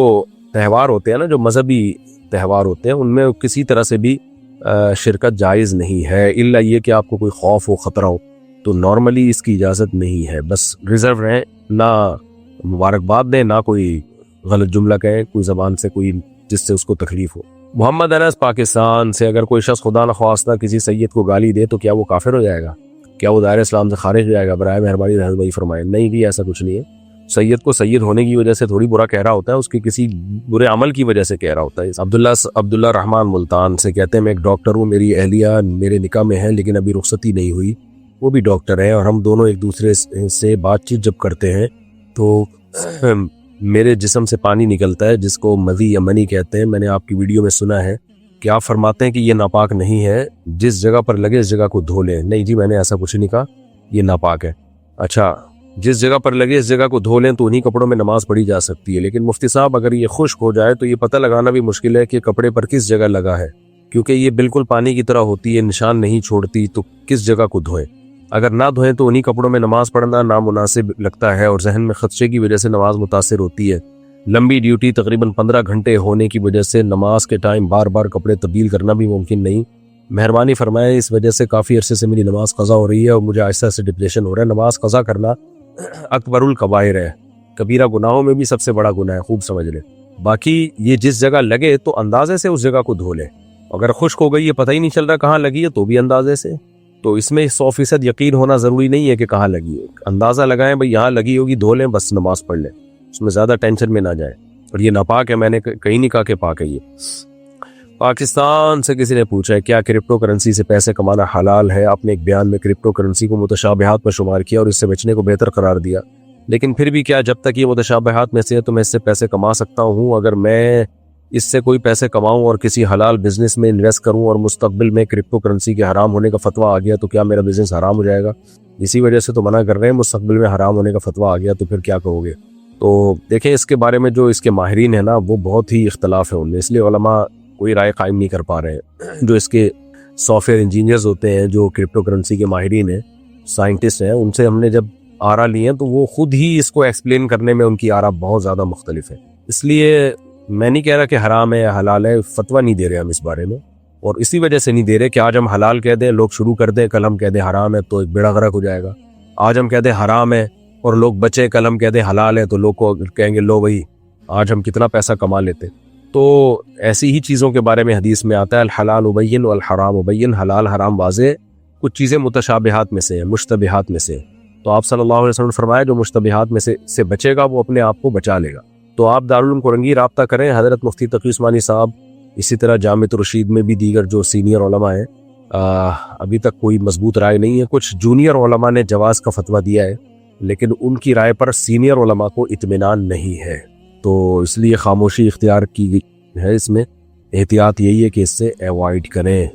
تہوار ہوتے ہیں نا، جو مذہبی تہوار ہوتے ہیں، ان میں کسی طرح سے بھی شرکت جائز نہیں ہے، الا یہ کہ آپ کو کوئی خوف ہو، خطرہ ہو، تو نارملی اس کی اجازت نہیں ہے. بس ریزرو رہیں، نہ مبارکباد دیں، نہ کوئی غلط جملہ کہیں کوئی زبان سے، کوئی جس سے اس کو تکلیف ہو. محمد انس پاکستان سے، اگر کوئی شخص خدا نخواستہ کسی سید کو گالی دے تو کیا وہ کافر ہو جائے گا؟ کیا وہ دائرہ اسلام سے خارج ہو جائے گا؟ برائے مہربانی رہنمائی فرمائیں. نہیں جی، ایسا کچھ نہیں ہے. سید کو سید ہونے کی وجہ سے تھوڑی برا کہہ رہا ہوتا ہے، اس کی کسی برے عمل کی وجہ سے کہہ رہا ہوتا ہے. عبداللہ رحمان ملتان سے کہتے ہیں میں ایک ڈاکٹر ہوں، میری اہلیہ میرے نکاح میں ہے لیکن ابھی رخصتی نہیں ہوئی، وہ بھی ڈاکٹر ہے اور ہم دونوں ایک دوسرے سے بات چیت جب کرتے ہیں تو میرے جسم سے پانی نکلتا ہے جس کو مذی یا منی کہتے ہیں. میں نے آپ کی ویڈیو میں سنا ہے کہ آپ فرماتے ہیں کہ یہ ناپاک نہیں ہے، جس جگہ پر لگے اس جگہ کو دھو لیں. نہیں جی، میں نے ایسا کچھ نہیں کہا، یہ ناپاک ہے. اچھا، جس جگہ پر لگے اس جگہ کو دھو لیں تو انہی کپڑوں میں نماز پڑھی جا سکتی ہے. لیکن مفتی صاحب اگر یہ خشک ہو جائے تو یہ پتہ لگانا بھی مشکل ہے کہ کپڑے پر کس جگہ لگا ہے، کیونکہ یہ بالکل پانی کی طرح ہوتی ہے، نشان نہیں چھوڑتی، تو کس جگہ کو دھوئیں. اگر نہ دھوئیں تو انہی کپڑوں میں نماز پڑھنا نامناسب لگتا ہے اور ذہن میں خدشے کی وجہ سے نماز متاثر ہوتی ہے. لمبی ڈیوٹی تقریباً 15 گھنٹے ہونے کی وجہ سے نماز کے ٹائم بار بار کپڑے تبدیل کرنا بھی ممکن نہیں. مہربانی فرمائیں، اس وجہ سے کافی عرصے سے میری نماز قضا ہو رہی ہے اور مجھے آہستہ سے ڈپریشن ہو رہا ہے. نماز قضا کرنا اکبر الکبائر ہے، کبیرہ گناہوں میں بھی سب سے بڑا گناہ ہے، خوب سمجھ لیں. باقی یہ جس جگہ لگے تو اندازے سے اس جگہ کو دھو لیں. اگر خشک ہو گئی، یہ پتہ ہی نہیں چل رہا کہاں لگی ہے، تو بھی اندازے سے. تو اس میں 100% یقین ہونا ضروری نہیں ہے کہ کہاں لگی ہے. اندازہ لگائیں بھئی یہاں لگی ہوگی، دھو لیں، بس نماز پڑھ لیں، اس میں زیادہ ٹینشن میں نہ جائیں. اور یہ ناپاک ہے، میں نے کہیں نہیں کہا کہ پاک ہے. یہ پاکستان سے کسی نے پوچھا ہے کیا کرپٹو کرنسی سے پیسے کمانا حلال ہے؟ آپ نے ایک بیان میں کرپٹو کرنسی کو متشابہات پر شمار کیا اور اس سے بچنے کو بہتر قرار دیا، لیکن پھر بھی کیا جب تک یہ متشابہات میں سے ہے تو میں اس سے پیسے کما سکتا ہوں؟ اگر میں اس سے کوئی پیسے کماؤں اور کسی حلال بزنس میں انویسٹ کروں اور مستقبل میں کرپٹو کرنسی کے حرام ہونے کا فتویٰ آ گیا تو کیا میرا بزنس حرام ہو جائے گا؟ اسی وجہ سے تو منع کر رہے ہیں، مستقبل میں حرام ہونے کا فتویٰ آ گیا تو پھر کیا کہو گے؟ تو دیکھیں اس کے بارے میں جو اس کے ماہرین ہیں نا، وہ بہت ہی اختلاف ہے ان میں، اس لیے علماء کوئی رائے قائم نہیں کر پا رہے ہیں. جو اس کے سافٹ ویئر انجینئرز ہوتے ہیں، جو کرپٹو کرنسی کے ماہرین ہیں، سائنٹسٹ ہیں، ان سے ہم نے جب آرا لی ہیں تو وہ خود ہی اس کو ایکسپلین کرنے میں ان کی آرا بہت زیادہ مختلف ہے. اس لیے میں نہیں کہہ رہا کہ حرام ہے یا حلال ہے، فتویٰ نہیں دے رہے ہم اس بارے میں، اور اسی وجہ سے نہیں دے رہے کہ آج ہم حلال کہہ دیں لوگ شروع کر دیں، کل ہم کہہ دیں حرام ہے تو ایک بیڑا غرق ہو جائے گا. آج ہم کہہ دیں حرام ہے اور لوگ بچے، کل ہم کہہ دیں حلال ہے تو لوگ کو کہیں گے لو بھائی آج ہم کتنا پیسہ کما لیتے. تو ایسی ہی چیزوں کے بارے میں حدیث میں آتا ہے الحلال ابین والحرام ابین، حلال حرام واضح، کچھ چیزیں متشابہات میں سے ہیں، مشتبہات میں سے. تو آپ صلی اللہ علیہ وسلم نے فرمایا جو مشتبہات میں سے بچے گا وہ اپنے آپ کو بچا لے گا. تو آپ دارالعلوم کورنگی رابطہ کریں، حضرت مفتی تقی عثمانی صاحب اسی طرح جامع رشید میں بھی دیگر جو سینئر علماء ہیں ابھی تک کوئی مضبوط رائے نہیں ہے. کچھ جونیئر علماء نے جواز کا فتویٰ دیا ہے لیکن ان کی رائے پر سینئر علماء کو اطمینان نہیں ہے, تو اس لیے خاموشی اختیار کی گئی ہے. اس میں احتیاط یہی ہے کہ اس سے ایوائڈ کریں,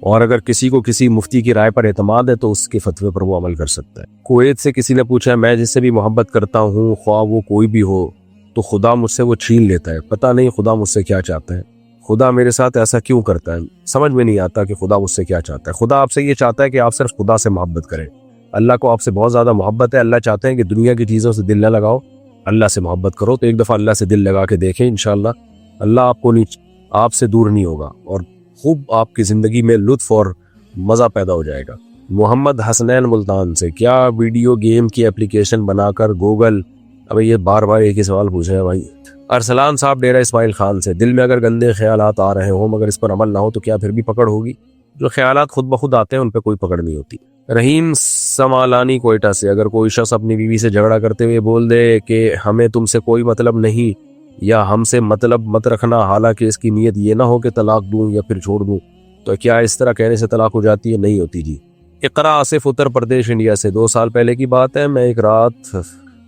اور اگر کسی کو کسی مفتی کی رائے پر اعتماد ہے تو اس کے فتوے پر وہ عمل کر سکتا ہے. کویت سے کسی نے پوچھا میں جس سے بھی محبت کرتا ہوں خواہ وہ کوئی بھی ہو تو خدا مجھ سے وہ چھین لیتا ہے, پتہ نہیں خدا مجھ سے کیا چاہتا ہے, خدا میرے ساتھ ایسا کیوں کرتا ہے, سمجھ میں نہیں آتا کہ خدا مجھ سے کیا چاہتا ہے. خدا آپ سے یہ چاہتا ہے کہ آپ صرف خدا سے محبت کریں. اللہ کو آپ سے بہت زیادہ محبت ہے, اللہ چاہتے ہیں کہ دنیا کی چیزوں سے دل نہ لگاؤ, اللہ سے محبت کرو. تو ایک دفعہ اللہ سے دل لگا کے دیکھیں, انشاءاللہ اللہ آپ سے دور نہیں ہوگا اور خوب آپ کی زندگی میں لطف اور مزہ پیدا ہو جائے گا. محمد حسنین ملتان سے, کیا ویڈیو گیم کی اپلیکیشن بنا کر گوگل, اب یہ بار بار ایک ہی سوال پوچھا ہے بھائی. ارسلان صاحب ڈیرہ اسماعیل خان سے, دل میں اگر گندے خیالات آ رہے ہوں مگر اس پر عمل نہ ہو تو کیا پھر بھی پکڑ ہوگی؟ جو خیالات خود بخود آتے ہیں ان پہ کوئی پکڑ نہیں ہوتی. رحیم سمالانی کوئٹہ سے, اگر کوئی شخص اپنی بیوی سے جھگڑا کرتے ہوئے بول دے کہ ہمیں تم سے کوئی مطلب نہیں یا ہم سے مطلب مت رکھنا, حالانکہ اس کی نیت یہ نہ ہو کہ طلاق دوں یا پھر چھوڑ دوں, تو کیا اس طرح کہنے سے طلاق ہو جاتی ہے؟ نہیں ہوتی جی. اقرا آصف اتر پردیش انڈیا سے, 2 سال پہلے کی بات ہے, میں ایک رات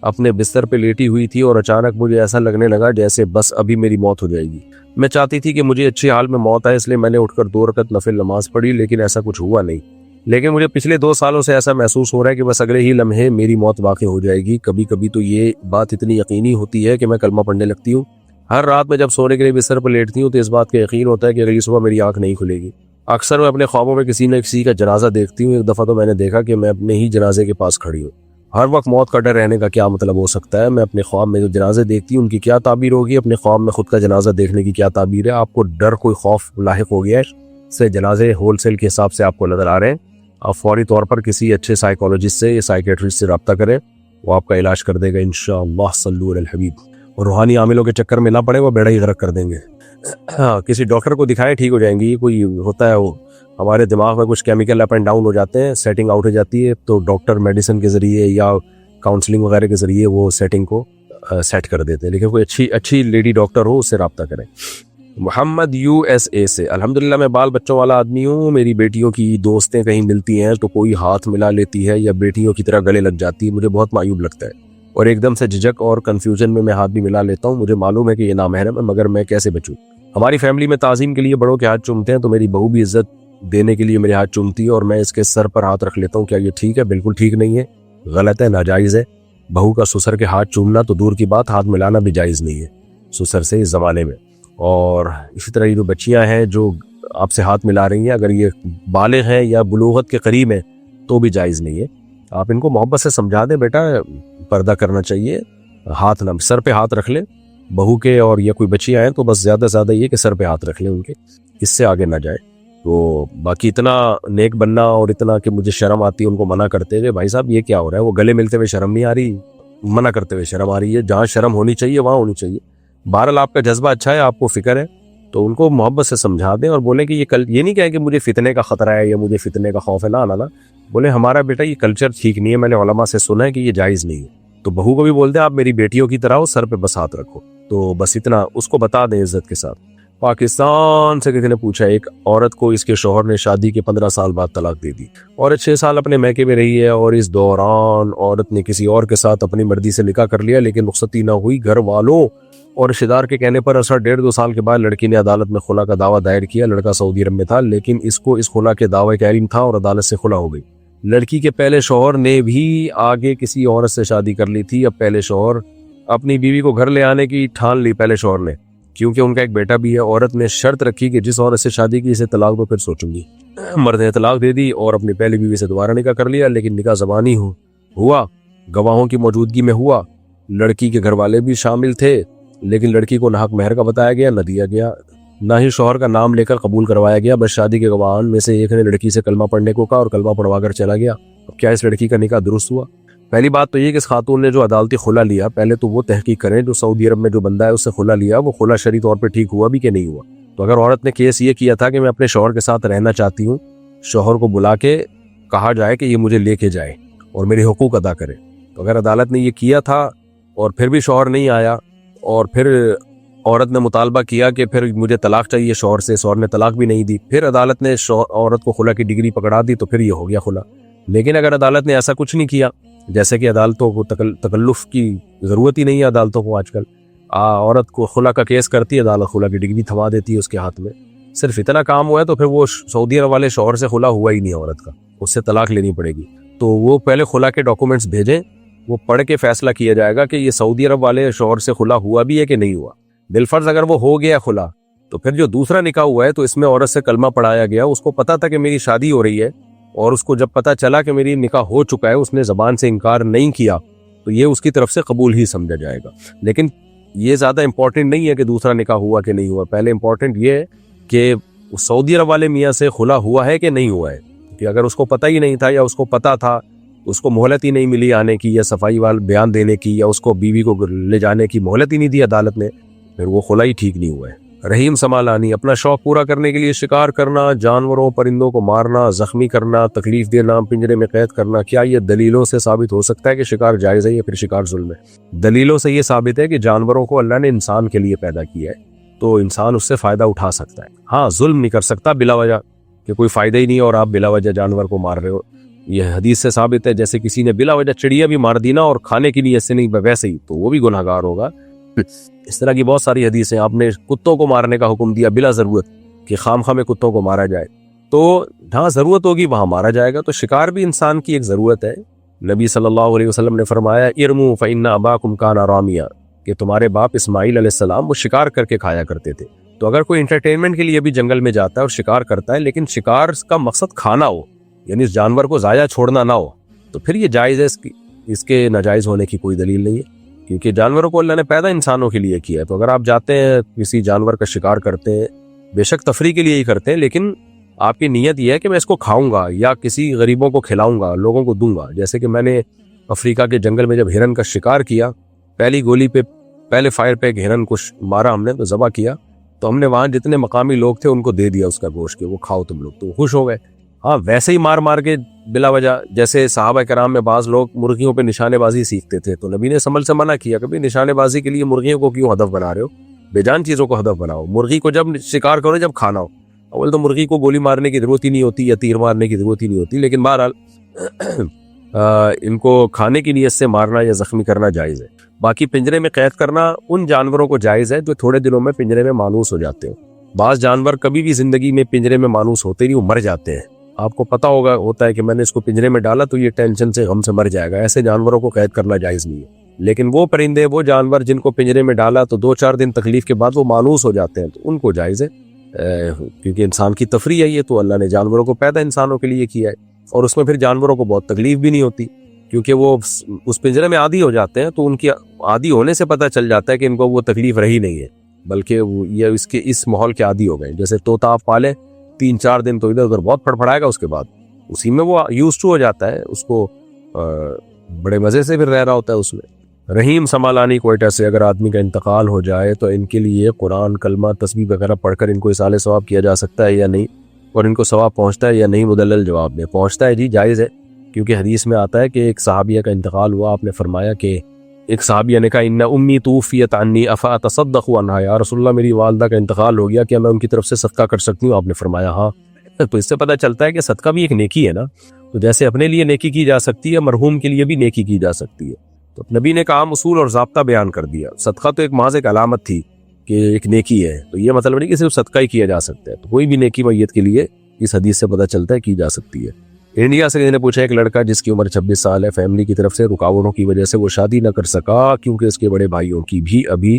اپنے بستر پہ لیٹی ہوئی تھی اور اچانک مجھے ایسا لگنے لگا جیسے بس ابھی میری موت ہو جائے گی. میں چاہتی تھی کہ مجھے اچھی حال میں موت آئے, اس لیے میں نے اٹھ کر 2 رکعت نفل نماز پڑھی, لیکن ایسا کچھ ہوا نہیں. لیکن مجھے پچھلے 2 سالوں سے ایسا محسوس ہو رہا ہے کہ بس اگلے ہی لمحے میری موت واقع ہو جائے گی. کبھی کبھی تو یہ بات اتنی یقینی ہوتی ہے کہ میں کلمہ پڑھنے لگتی ہوں. ہر رات میں جب سونے کے لیے بستر پر لیٹتی ہوں تو اس بات کا یقین ہوتا ہے کہ اگلی صبح میری آنکھ نہیں کھلے گی. اکثر میں اپنے خوابوں میں کسی نہ کسی کا جنازہ دیکھتی ہوں. ایک دفعہ تو میں نے دیکھا کہ میں اپنے ہی جنازے کے پاس کھڑی ہوں. ہر وقت موت کا ڈر رہنے کا کیا مطلب ہو سکتا ہے؟ میں اپنے خواب میں جو جنازے دیکھتی ہوں ان کی کیا تعبیر ہوگی؟ اپنے خواب میں خود کا جنازہ دیکھنے کی کیا تعبیر ہے؟ آپ کو ڈر کوئی خوف لاحق ہو گیا ہے سے جنازے ہول سیل کے حساب سے آپ کو نظر آ رہے ہیں, آپ فوری طور پر کسی اچھے سائیکالوجسٹ سے یا سائیکیٹرسٹ سے رابطہ کریں, وہ آپ کا علاج کر دے گا انشاءاللہ. صلو علی الحبیب. اور روحانی عاملوں کے چکر میں نہ پڑے, وہ بیڑا ہی غرق کر دیں گے. کسی ڈاکٹر کو دکھائیں, ٹھیک ہو جائیں گی. کوئی ہوتا ہے وہ ہمارے دماغ میں کچھ کیمیکل اپ اینڈ ڈاؤن ہو جاتے ہیں, سیٹنگ آؤٹ ہو جاتی ہے, تو ڈاکٹر میڈیسن کے ذریعے یا کاؤنسلنگ وغیرہ کے ذریعے وہ سیٹنگ کو سیٹ کر دیتے ہیں. لیکن کوئی اچھی لیڈی ڈاکٹر ہو, اس سے رابطہ کریں. محمد USA سے, الحمدللہ میں بال بچوں والا آدمی ہوں. میری بیٹیوں کی دوستیں کہیں ملتی ہیں تو کوئی ہاتھ ملا لیتی ہے یا بیٹیوں کی طرح گلے لگ جاتی ہے, مجھے بہت معیوب لگتا ہے اور ایک دم سے جھجک اور کنفیوژن میں ہاتھ بھی ملا لیتا ہوں. مجھے معلوم ہے کہ یہ نامحرم ہے مگر میں کیسے بچوں؟ ہماری فیملی میں تعظیم کے لیے بڑوں کے ہاتھ چومتے ہیں, تو میری بہو بھی عزت دینے کے لیے میرے ہاتھ چومتی ہے اور میں اس کے سر پر ہاتھ رکھ لیتا ہوں. کیا یہ ٹھیک ہے؟ بالکل ٹھیک نہیں ہے, غلط ہے, ناجائز ہے. بہو کا سسر کے ہاتھ چومنا تو دور کی بات, ہاتھ ملانا بھی جائز نہیں ہے سسر سے اس زمانے میں. اور اسی طرح یہ جو بچیاں ہیں جو آپ سے ہاتھ ملا رہی ہیں, اگر یہ بالغ ہیں یا بلوغت کے قریب ہیں تو بھی جائز نہیں ہے. آپ ان کو محبت سے سمجھا دیں, بیٹا پردہ کرنا چاہیے, ہاتھ نہ, سر پہ ہاتھ رکھ لیں بہو کے, اور یا کوئی بچیاں ہیں تو بس زیادہ سے زیادہ یہ کہ سر پہ ہاتھ رکھ لیں ان کے, اس سے آگے نہ جائے. تو باقی اتنا نیک بننا اور اتنا کہ مجھے شرم آتی ہے ان کو منع کرتے ہوئے, بھائی صاحب یہ کیا ہو رہا ہے؟ وہ گلے ملتے ہوئے شرم نہیں آ رہی, منع کرتے ہوئے شرم آ رہی ہے. جہاں شرم ہونی چاہیے وہاں ہونی چاہیے. بہرحال آپ کا جذبہ اچھا ہے, آپ کو فکر ہے, تو ان کو محبت سے سمجھا دیں اور بولیں کہ یہ نہیں کہیں کہ مجھے فتنے کا خطرہ ہے یا مجھے فتنے کا خوف ہے. نہ بولے ہمارا بیٹا یہ کلچر ٹھیک نہیں ہے, میں نے علماء سے سنا ہے کہ یہ جائز نہیں ہے. تو بہو کو بھی بول دیں آپ میری بیٹیوں کی طرح ہو, سر پہ بس ہاتھ رکھو. تو بس اتنا اس کو بتا دیں عزت کے ساتھ. پاکستان سے کسی نے پوچھا, ایک عورت کو اس کے شوہر نے شادی کے 15 سال بعد طلاق دے دی. عورت 6 سال اپنے میکے میں رہی ہے اور اس دوران عورت نے کسی اور کے ساتھ اپنی مرضی سے نکاح کر لیا, لیکن رخصتی نہ ہوئی. گھر والوں اور رشتہ دار کے کہنے پر اثر 1.5-2 سال کے بعد لڑکی نے عدالت میں خلا کا دعویٰ دائر کیا. لڑکا سعودی عرب میں تھا, لیکن اس کو اس خلا کے دعوے کا علم تھا اور عدالت سے خلا ہو گئی. لڑکی کے پہلے شوہر نے بھی آگے کسی عورت سے شادی کر لی تھی. اب پہلے شوہر اپنی بیوی کو گھر لے آنے کی ٹھان لی پہلے شوہر نے, کیونکہ ان کا ایک بیٹا بھی ہے. عورت نے شرط رکھی کہ جس عورت سے شادی کی اسے طلاق دو, پھر سوچوں گی. مرد نے طلاق دے دی اور اپنی پہلی بیوی سے دوبارہ نکاح کر لیا, لیکن نکاح زبانی ہوا, گواہوں کی موجودگی میں ہوا. لڑکی کے گھر والے بھی شامل تھے, لیکن لڑکی کو ناحق مہر کا بتایا گیا, نہ دیا گیا, نہ ہی شوہر کا نام لے کر قبول کروایا گیا. بس شادی کے گواہان میں سے ایک نے لڑکی سے کلمہ پڑھنے کو کہا اور کلمہ پڑھوا کر چلا گیا. اب کیا اس لڑکی کا نکاح درست ہوا؟ پہلی بات تو یہ کہ اس خاتون نے جو عدالتی خلا لیا, پہلے تو وہ تحقیق کریں جو سعودی عرب میں جو بندہ ہے اس سے خلا لیا, وہ خلا شرعی طور پہ ٹھیک ہوا بھی کہ نہیں ہوا. تو اگر عورت نے کیس یہ کیا تھا کہ میں اپنے شوہر کے ساتھ رہنا چاہتی ہوں, شوہر کو بلا کے کہا جائے کہ یہ مجھے لے کے جائے اور میرے حقوق ادا کرے. تو اگر عدالت نے یہ کیا تھا اور پھر بھی شوہر نہیں آیا اور پھر عورت نے مطالبہ کیا کہ پھر مجھے طلاق چاہیے شوہر سے، شوہر نے طلاق بھی نہیں دی، پھر عدالت نے عورت کو خلا کی ڈگری پکڑا دی، تو پھر یہ ہو گیا خلا۔ لیکن اگر عدالت نے ایسا کچھ نہیں کیا، جیسے کہ عدالتوں کو تکلف کی ضرورت ہی نہیں ہے، عدالتوں کو آج کل عورت کو خلا کا کیس کرتی ہے، عدالت خلا کی ڈگری تھما دیتی ہے اس کے ہاتھ میں، صرف اتنا کام ہوا ہے، تو پھر وہ سعودی عرب والے شوہر سے خلا ہوا ہی نہیں عورت کا، اس سے طلاق لینی پڑے گی۔ تو وہ پہلے خلا کے ڈاکومنٹس بھیجیں، وہ پڑھ کے فیصلہ کیا جائے گا کہ یہ سعودی عرب والے شوہر سے خلا ہوا بھی ہے کہ نہیں ہوا۔ بالفرض اگر وہ ہو گیا خلا، تو پھر جو دوسرا نکاح ہوا ہے تو اس میں عورت سے کلمہ پڑھایا گیا، اس کو پتا تھا کہ میری شادی ہو رہی ہے، اور اس کو جب پتا چلا کہ میری نکاح ہو چکا ہے، اس نے زبان سے انکار نہیں کیا، تو یہ اس کی طرف سے قبول ہی سمجھا جائے گا۔ لیکن یہ زیادہ امپورٹنٹ نہیں ہے کہ دوسرا نکاح ہوا کہ نہیں ہوا، پہلے امپورٹنٹ یہ ہے کہ سعودی عرب والے میاں سے خلا ہوا ہے کہ نہیں ہوا ہے، کہ اگر اس کو پتہ ہی نہیں تھا، یا اس کو پتہ تھا، اس کو مہلت ہی نہیں ملی آنے کی، یا صفائی وال بیان دینے کی، یا اس کو بیوی کو لے جانے کی مہلت ہی نہیں دی عدالت نے، پھر وہ خلا ہی ٹھیک نہیں ہوا ہے۔ رحیم سمالانی، اپنا شوق پورا کرنے کے لیے شکار کرنا، جانوروں پرندوں کو مارنا، زخمی کرنا، تکلیف دینا، پنجرے میں قید کرنا، کیا یہ دلیلوں سے ثابت ہو سکتا ہے کہ شکار جائز ہے یا پھر شکار ظلم ہے؟ دلیلوں سے یہ ثابت ہے کہ جانوروں کو اللہ نے انسان کے لیے پیدا کیا ہے، تو انسان اس سے فائدہ اٹھا سکتا ہے۔ ہاں، ظلم نہیں کر سکتا بلا وجہ، کہ کوئی فائدہ ہی نہیں ہے اور آپ بلا وجہ جانور کو مار رہے ہو۔ یہ حدیث سے ثابت ہے، جیسے کسی نے بلا وجہ چڑیا بھی مار دی نا، اور کھانے کی نیت سے نہیں، ویسے ہی تو وہ بھی گناہ گار ہوگا۔ اس طرح کی بہت ساری حدیث ہیں۔ آپ نے کتوں کو مارنے کا حکم دیا بلا ضرورت، کہ خام خواہ میں کتوں کو مارا جائے، تو جہاں ضرورت ہوگی وہاں مارا جائے گا۔ تو شکار بھی انسان کی ایک ضرورت ہے۔ نبی صلی اللہ علیہ وسلم نے فرمایا ارموا فإن أباكم كان راميا، کہ تمہارے باپ اسماعیل علیہ السلام وہ شکار کر کے کھایا کرتے تھے۔ تو اگر کوئی انٹرٹینمنٹ کے لیے بھی جنگل میں جاتا ہے اور شکار کرتا ہے، لیکن شکار کا مقصد کھانا ہو، یعنی اس جانور کو ضائع چھوڑنا نہ ہو، تو پھر یہ جائز ہے، اس کے ناجائز ہونے کی کوئی دلیل نہیں ہے، کیونکہ جانوروں کو اللہ نے پیدا انسانوں کے لیے کیا ہے۔ تو اگر آپ جاتے ہیں کسی جانور کا شکار کرتے ہیں، بے شک تفریح کے لیے ہی کرتے ہیں، لیکن آپ کی نیت یہ ہے کہ میں اس کو کھاؤں گا یا کسی غریبوں کو کھلاؤں گا، لوگوں کو دوں گا۔ جیسے کہ میں نے افریقہ کے جنگل میں جب ہرن کا شکار کیا، پہلی گولی پہ پہلے فائر پہ ایک ہرن کو مارا ہم نے، تو ذبح کیا، تو ہم نے وہاں جتنے مقامی لوگ تھے ان کو دے دیا اس کا گوشت، کہ وہ کھاؤ تم لوگ، تو خوش ہو گئے۔ ہاں، ویسے ہی مار مار کے بلا وجہ، جیسے صحابہ کرام میں بعض لوگ مرغیوں پہ نشانے بازی سیکھتے تھے، تو نبی نے سمل سے منع کیا، کبھی نشانے بازی کے لیے مرغیوں کو کیوں ہدف بنا رہے ہو، بے جان چیزوں کو ہدف بناؤ۔ مرغی کو جب شکار کرو جب کھانا ہو، اول تو مرغی کو گولی مارنے کی ضرورت ہی نہیں ہوتی یا تیر مارنے کی ضرورت ہی نہیں ہوتی، لیکن بہرحال ان کو کھانے کی نیت سے مارنا یا زخمی کرنا جائز ہے۔ باقی پنجرے میں قید کرنا ان جانوروں کو جائز ہے جو تھوڑے دنوں میں پنجرے میں مانوس ہو جاتے ہیں۔ بعض جانور کبھی بھی زندگی میں پنجرے میں مانوس ہوتے نہیں، وہ مر جاتے ہیں۔ آپ کو پتا ہوتا ہے کہ میں نے اس کو پنجرے میں ڈالا تو یہ ٹینشن سے غم سے مر جائے گا، ایسے جانوروں کو قید کرنا جائز نہیں ہے۔ لیکن وہ پرندے، وہ جانور جن کو پنجرے میں ڈالا تو 2-4 دن تکلیف کے بعد وہ مانوس ہو جاتے ہیں، تو ان کو جائز ہے، کیونکہ انسان کی تفریح ہے یہ، تو اللہ نے جانوروں کو پیدا انسانوں کے لیے کیا ہے، اور اس میں پھر جانوروں کو بہت تکلیف بھی نہیں ہوتی، کیونکہ وہ اس پنجرے میں عادی ہو جاتے ہیں، تو ان کی عادی ہونے سے پتہ چل جاتا ہے کہ ان کو وہ تکلیف رہی نہیں ہے، بلکہ وہ یہ اس ماحول کے عادی ہو گئے۔ جیسے طوطا آپ پالے 3-4 دن تو ادھر ادھر بہت پھڑپڑائے گا، اس کے بعد اسی میں وہ یوزڈ ہو جاتا ہے، اس کو بڑے مزے سے پھر رہ رہا ہوتا ہے اس میں۔ رحیم سمالانی کوئٹہ سے، اگر آدمی کا انتقال ہو جائے تو ان کے لیے قرآن، کلمہ، تسبیح وغیرہ پڑھ کر ان کو اصالہ ثواب کیا جا سکتا ہے یا نہیں، اور ان کو ثواب پہنچتا ہے یا نہیں؟ مدلل جواب میں پہنچتا ہے جی، جائز ہے، کیونکہ حدیث میں آتا ہے کہ ایک صحابیہ کا انتقال ہوا، آپ نے فرمایا کہ ایک صحابیہ نے کہا ان امی توفیت عنی افاتصدق عنہا، یا رسول اللہ میری والدہ کا انتقال ہو گیا، کیا میں ان کی طرف سے صدقہ کر سکتی ہوں؟ آپ نے فرمایا ہاں۔ تو اس سے پتہ چلتا ہے کہ صدقہ بھی ایک نیکی ہے نا، تو جیسے اپنے لیے نیکی کی جا سکتی ہے، مرحوم کے لیے بھی نیکی کی جا سکتی ہے۔ تو نبی نے کہا اصول اور ضابطہ بیان کر دیا۔ صدقہ تو ایک محض ایک علامت تھی کہ ایک نیکی ہے، تو یہ مطلب نہیں کہ صرف صدقہ ہی کیا جا سکتا ہے، تو کوئی بھی نیکی میت کے لیے اس حدیث سے پتہ چلتا ہے کی جا سکتی ہے۔ انڈیا سے کسی نے پوچھا، ایک لڑکا جس کی عمر 26 سال ہے، فیملی کی طرف سے رکاوٹوں کی وجہ سے وہ شادی نہ کر سکا کیونکہ اس کے بڑے بھائیوں کی بھی ابھی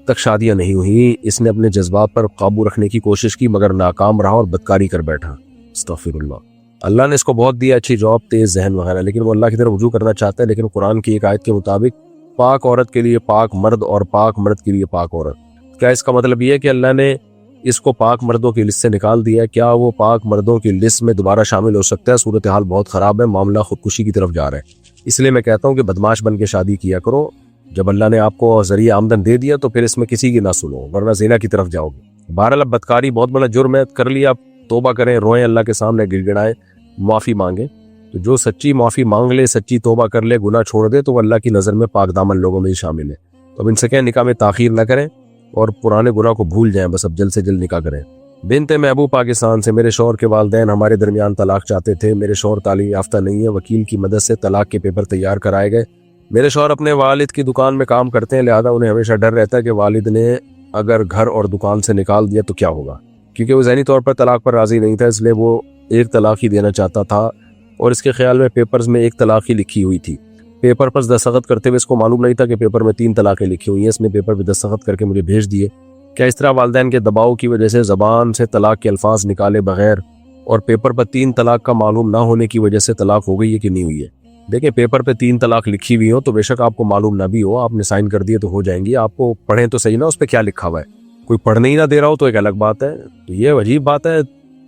تک شادیاں نہیں ہوئیں، اس نے اپنے جذبات پر قابو رکھنے کی کوشش کی مگر ناکام رہا اور بدکاری کر بیٹھا۔ استغفر اللہ۔ اللہ نے اس کو بہت دیا، اچھی جاب، تیز ذہن وغیرہ، لیکن وہ اللہ کی طرف رجوع کرنا چاہتا ہے، لیکن قرآن کی ایک آیت کے مطابق پاک عورت کے لیے پاک مرد اور پاک مرد کے لیے پاک عورت۔ کیا اس کا مطلب یہ ہے کہ اللہ نے اس کو پاک مردوں کی لسٹ سے نکال دیا ہے؟ کیا وہ پاک مردوں کی لسٹ میں دوبارہ شامل ہو سکتا ہے؟ صورتحال بہت خراب ہے، معاملہ خودکشی کی طرف جا رہا ہے۔ اس لیے میں کہتا ہوں کہ بدماش بن کے شادی کیا کرو، جب اللہ نے آپ کو ذریعہ آمدن دے دیا تو پھر اس میں کسی کی نہ سنو، ورنہ زنا کی طرف جاؤ گے۔ بہرحال اب بدکاری بہت بڑا جرم ہے، کر لیا، توبہ کریں، روئیں، اللہ کے سامنے گڑ گڑائیں، معافی مانگیں۔ تو جو سچی معافی مانگ لے، سچی توبہ کر لے، گناہ چھوڑ دے، تو وہ اللہ کی نظر میں پاک دامن لوگوں میں ہی شامل ہے۔ تو اب ان سے کہیں نکاح میں تاخیر نہ کریں، اور پرانے گناہ کو بھول جائیں، بس اب جلد سے جلد نکاح کریں۔ بنت محبوب پاکستان سے، میرے شوہر کے والدین ہمارے درمیان طلاق چاہتے تھے۔ میرے شوہر تعلیم یافتہ نہیں ہے، وکیل کی مدد سے طلاق کے پیپر تیار کرائے گئے۔ میرے شوہر اپنے والد کی دکان میں کام کرتے ہیں، لہذا انہیں ہمیشہ ڈر رہتا ہے کہ والد نے اگر گھر اور دکان سے نکال دیا تو کیا ہوگا، کیونکہ وہ ذہنی طور پر طلاق پر راضی نہیں تھا، اس لیے وہ ایک طلاق ہی دینا چاہتا تھا، اور اس کے خیال میں پیپرز میں ایک طلاق ہی لکھی ہوئی تھی۔ پیپر پر دستخط کرتے ہوئے اس کو معلوم نہیں تھا کہ پیپر میں 3 طلاقیں لکھی ہوئی ہیں۔ اس نے پیپر پہ دستخط کر کے مجھے بھیج دیے۔ کیا اس طرح والدین کے دباؤ کی وجہ سے زبان سے طلاق کے الفاظ نکالے بغیر اور پیپر پر 3 طلاق کا معلوم نہ ہونے کی وجہ سے طلاق ہو گئی ہے کہ نہیں ہوئی ہے؟ دیکھیں، پیپر پہ 3 طلاق لکھی ہوئی ہو تو بے شک آپ کو معلوم نہ بھی ہو، آپ نے سائن کر دیے تو ہو جائیں گی۔ آپ کو پڑھیں تو صحیح نا اس پہ کیا لکھا ہوا ہے، کوئی پڑھنے ہی نہ دے رہا ہو تو ایک الگ بات ہے۔ تو یہ عجیب بات ہے،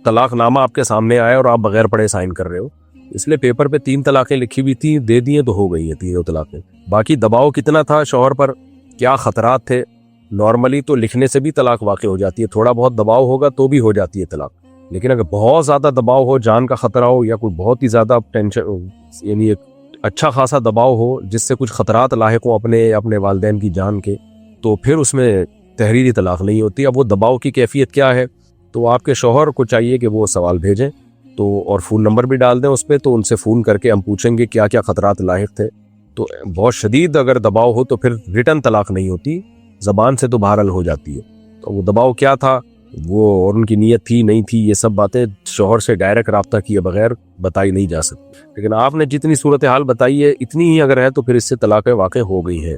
طلاق نامہ آپ کے سامنے آیا اور آپ بغیر پڑھے سائن کر رہے ہو۔ اس لیے پیپر پہ 3 طلاقیں لکھی ہوئی تھیں، دے دیے تو ہو گئی ہیں 3 طلاقیں۔ باقی دباؤ کتنا تھا شوہر پر، کیا خطرات تھے؟ نارملی تو لکھنے سے بھی طلاق واقع ہو جاتی ہے، تھوڑا بہت دباؤ ہوگا تو بھی ہو جاتی ہے طلاق، لیکن اگر بہت زیادہ دباؤ ہو، جان کا خطرہ ہو یا کوئی بہت ہی زیادہ ٹینشن، یعنی ایک اچھا خاصا دباؤ ہو جس سے کچھ خطرات لاحق ہوں اپنے والدین کی جان کے، تو پھر اس میں تحریری طلاق نہیں ہوتی۔ اب وہ دباؤ کی کیفیت کیا ہے، تو آپ کے شوہر کو چاہیے کہ وہ سوال بھیجیں تو اور فون نمبر بھی ڈال دیں اس پہ، تو ان سے فون کر کے ہم پوچھیں گے کیا کیا خطرات لاحق تھے۔ تو بہت شدید اگر دباؤ ہو تو پھر ریٹن طلاق نہیں ہوتی، زبان سے تو بہرحال ہو جاتی ہے۔ تو وہ دباؤ کیا تھا وہ، اور ان کی نیت تھی نہیں تھی، یہ سب باتیں شوہر سے ڈائریکٹ رابطہ کیے بغیر بتائی نہیں جا سکتی، لیکن آپ نے جتنی صورتحال بتائی ہے اتنی ہی اگر ہے تو پھر اس سے طلاقیں واقع ہو گئی ہیں۔